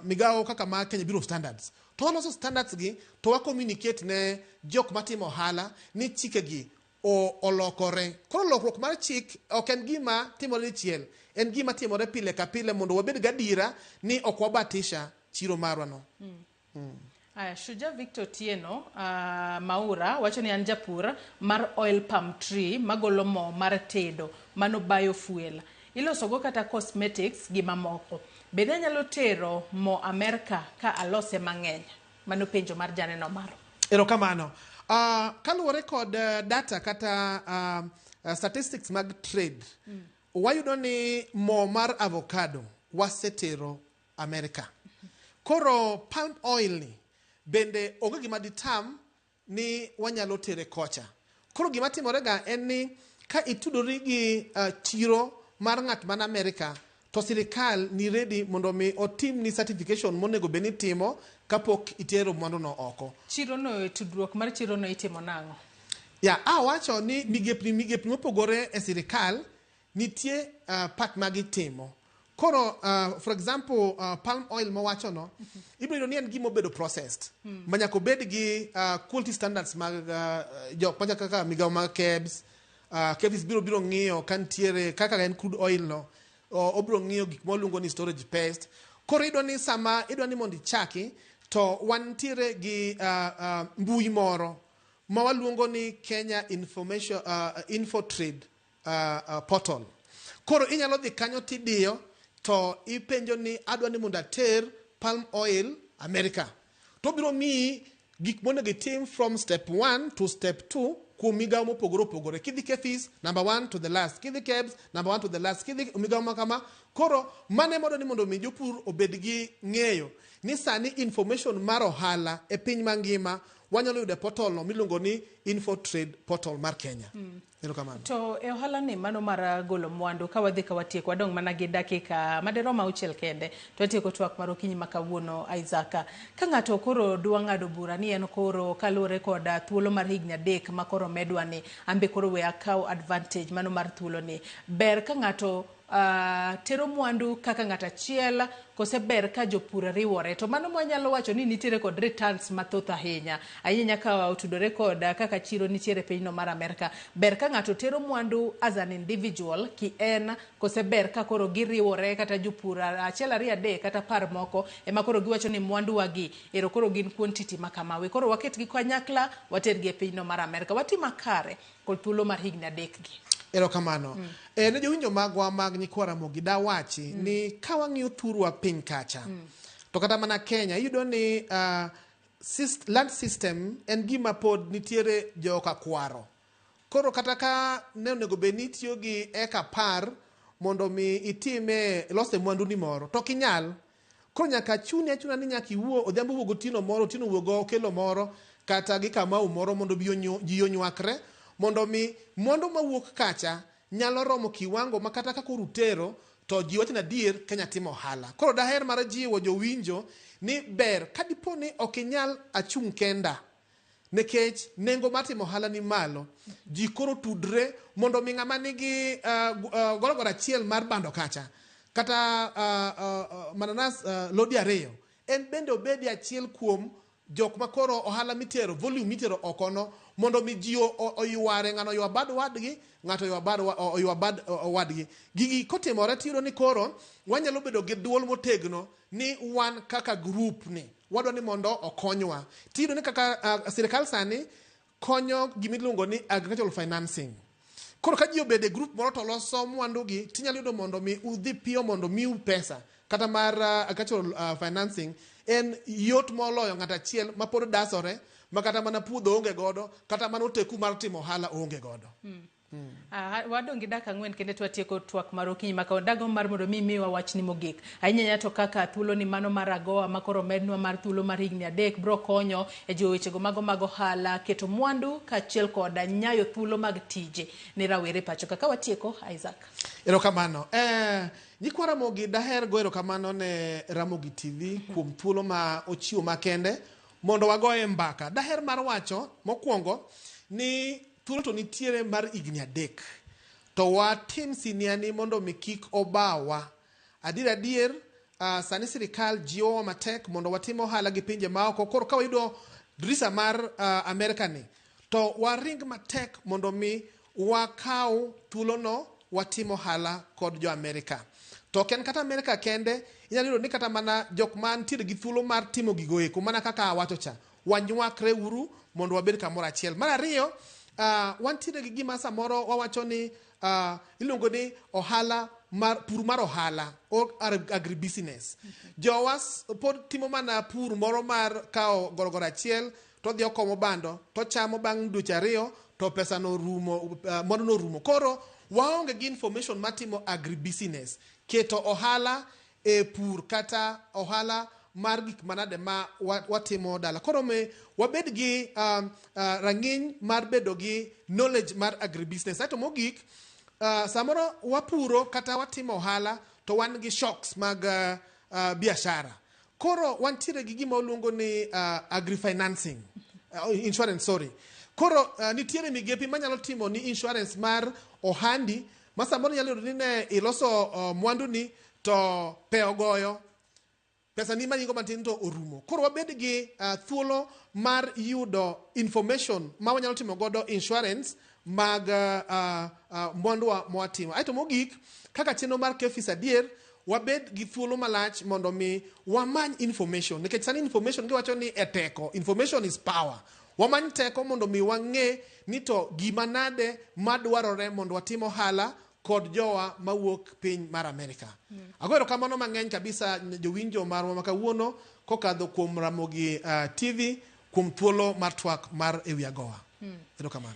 migao kaka ma Kenya Bureau of Standards to waloso standards gi to wa communicate ne jok matimo hala ni chike gi olokore. Koro lokruok mar chik ok en gima timore chiel, en gima timore pile ka pile mondo wabed gadira ni ok wabatisha chiro marwa no. Shuja Victor Tieno Maura wacho ni an japur mar oil palm tree magolo mo mar tedo mano biofuel. Iloso go kata cosmetics gi mamoko. Bende nyalo tero mo Amerika ka alose mang'eny. Mano penjo mar janeno maro. Erokamano. Kaluwore kod data kata statistics mag trade. Wayudo ni mo mar avocado wasetero Amerika. Koro palm oil ni bende onge gima ditam ni wanyalo tere kocha. Koro gima timore ga en ni ka itudori gi chiro mar ng'at man Amerika to sirikal ni ready mondo mi otim ni certification monego beni timo kapok itero mwandu no oko. Chiro no tudruok mar chiro no itimo nango. Wacho ni migepni mopogore e sirikal nitie part magitimo. koro for example palm oil mawachono ibiro yudo ni en gima obedo processed manyaka obed gi quality standards mag jok machal kaka migawo mag KEBS. KEBS biro ng'iyo kantiere kaka en crude oil no, obiro ng'iyo gik moluongo ni storage paste. Koro idwa ni sama idwa ni mondo ichaki to wantiere gi mbui moro ma waluongo ni Kenya Information Info Trade portal. Koro inyalo dhi kanyo tidiyo to ipenjo ni adwa ni mondo ater palm oil America. To biro miyi gik monego itim from step 1 to step 2 kuom migawo mopogore opogore. Kidhi KEFIS number 1 to the last, kidhi KEBS number 1 to the last, kidhi migawo makama. Koro mane modo ni mondo mi jopur obed gi ng'eyo ni sani information mar ohala e piny mangima wanyalo yudo portal no miluongo ni Info Trade portal mar Kenya. Erokamano. To e ohala ni mano mar golo mwandu ka wadhi ka watieko wadong' mana gi dakika maderoma 6 kende to watieko twak mar okinyi ma kawuono Isaac. Ka ng'ato koro dwa ng'ado bura ni en koro kaluwore kod thuolo mar higni 3 ma koro medwa ni ambe koro we akaw advantage mano mar thuolo ni, ber ka ng'ato tero mwandu kaka ng'ata achiel kose ber ka jopur riwore? To mano mwanyalo wacho ni nitiere kod returns mathoth ahinya nyaka otudore kod kaka chiro nitiere pinyno mar Amerika. Ber ka ng'ato tero mwandu as an individual ki en kose ber ka koro giriwore kata jopur achiel 2 3 kata par moko ema koro giwacho ni mwandu wagi ero koro gin quantity makamawe koro waket gi kanyakla water gi e pinyno mar Amerika. Watima kare kod thuolo mar higni 3 gi. Erokamano. Ne jowinjo magwa mag nyikwara mogi da wachi ni ka wang'iyo thurwa piny kacha to kata mana Kenya iyudo ni land system en gima pod nitiere joka kwaro. Koro kata ka ne onego bed ni itiyo gi eka 10 mondo mi itime lose mwandu ni moro to kinyal. Koro nyaka achuna ni nyaka iwuo odhiambo wuogo tino moro tino wuogo kelo moro kata gi kamau moro mondo ji onywakre mondo mi mwandu mawuok kacha nyalo romo kiwango makata ka koro utero to ji wacho adier Kenya timo ohala. Koro daher mar jiwo jowinjo ni ber ka dipo ni ok inyal achung' kenda nekech nengo mar timo ohala ni malo, ji koro tudre mondo mi ng'ama nigi gorogoro achiel mar bando kacha kata mananas lodi 2 en bende obedi achiel kuom jok ma koro ohala mitero volume mitero okono mondo mi ji oyware ng'ano oywa bad wadgi ng'ato oywa bad wadgi. Gigi kotimore tiro ni koro wanyalo bedo gi duol motegno ni wan kaka group ni wadwa ni mondo okonywa. Tiro ni kaka sirikal sani konyo gimiluongo ni agricultural financing. Koro ka ji obede group moro to loso mwandu gi tinyalo yudo mondo mi udhi piyo mondo miu pesa kata mar agricultural financing en yot moloyo ng'ata achiel ma pod dasore makata mana puodho onge godo kata mana oteku mar timo ohala onge godo. Wadong' gi dakika 4 kende twatieko twak mar okinyi maka dago mar mondo miwa wach ni mogik ahinya to kaka thuolo ni mano mar AGOA makoro mednwa mar thuolo mar higni 3 bro konyo e jowechego mag ohala keto mwandu kaachiel kod nyayo thuolo mag tije ni rawere pacho kaka watieko Isaac. Erokamano. Nyikwara mogi daher go erokamano ne Ramogi TV kuom thuolo ma ochiwo makende mondo wagoye mbaka. Daher mar wacho mokwongo ni thuolo to nitiere mar higni 3 to watim siniani mondo mi kik obawa. Adier sani sirikal jiwo matek mondo watimo ohala gi pinje maoko. Koro ka wayudo drisa mar Amerika ni to waring matek mondo mi wakaw thuolo no watimo ohala kod jo Amerika. To ken kata Amerika kende inyalo yudo ni kata mana jok man tiere gi thuolo mar timo gigo eko mana kaka awacho cha wanywakre uru mondo wabed kamoro achiel. Mar ariyo wantiere gi gima samoro wawacho ni iluongo ni ohala mar pur mar ohala or agribusiness. Jowas pod timo mana pur moro mar kao gorogoro achiel to dhi okomo bando to chamo bang' dweche 2 to pesa no rumo mondo no rumo. Koro waonge gi information matimo agribusiness keto ohala e pur kata ohala mar gik manade ma watimo dala. Koro me wabed gi rang'iny mar bedo gi knowledge mar agribusiness. Aito mogik samoro wapuro kata watimo ohala to wan gi shocks mag biashara. Koro wantiere gi gima oluongo ni agri-financing, insurance, sorry. Koro nitiere migepi manyalo timo ni insurance mar ohandi ma samoro nyalo yudo ni ne iloso mwandu ni to pe ogoyo pesa ni manyingo matin to orumo. Koro wabed gi thuolo mar yudo information ma wanyalo timo godo insurance mag mwanduwa mwatimo. Aito mogik kaka chenro mar kefis adier wabed gi thuolo malach mondo mi wamany information nikech sani information giwacho ni eteko, information is power. Wamany teko mondo mi wang'e ni to gima nade madwarore mondo watimo hala kod jowa mawuok piny mar Amerika. Agoero kamano mang'eny kabisa jowinjo marwa makawuono kokadho kuom Ramogi TV kuom thuolo mar twak mar ewi AGOA.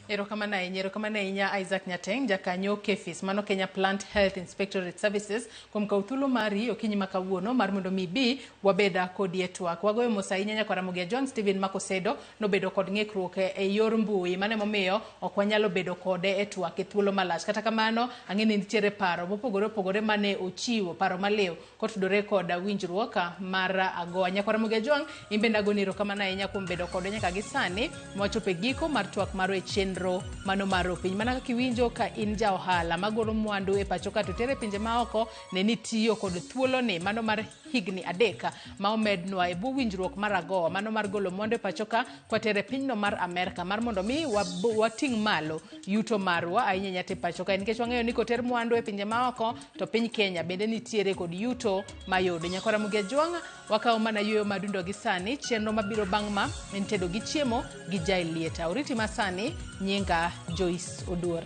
Erokamano ahinya Isaac Nyateng, jakanyo KEFIS, mano Kenya Plant Health Inspectorate Services, kuom kawo thuolo mari okinyi makawuono mar mondo mi bi wabeda kodi e twak. Wagoyo mos ahinya nyaka Ramogi John Stephen McOsedo nobedo kod ng'ikruok e yor mbui mane momiyo ok wanyalo bedo kode e twak e thuolo malach. Kata kamano ang'eni nitiere paro mopogore mane ochiwo, paro maliw kotudore kod winjruok mar AGOA. Nyaka Ramogi John imbe ndagoni erokamano ahinya kuom bedo kode nyaka gi sani mwachopo e giko mar twak maro e chenro mano maro piny. Mana kaka iwinjo ka in ja ohala magolo mwandu e pacho ka to tere pinje maoko ne nitiyo kod thuolo ni mano mar higni 3 ma omednwa e bwo winjruok mar AGOA mano mar golo mwandu e pacho ka kwatere pinyno mar Amerika mar mondo mi wating' malo yuto marwa ahinya nyate pacho ka nikech wang'eyo ni koter mwandu e pinje maoko to piny Kenya bende nitiere kod yuto mayudo. Nyaka Ramogi Jwang' wakawo mana yueyo madundo gi sani chenro mabiro bang' ma en tedo gi chiemo gi jai lieta. Oriti masani nyinga Joyce Oduor.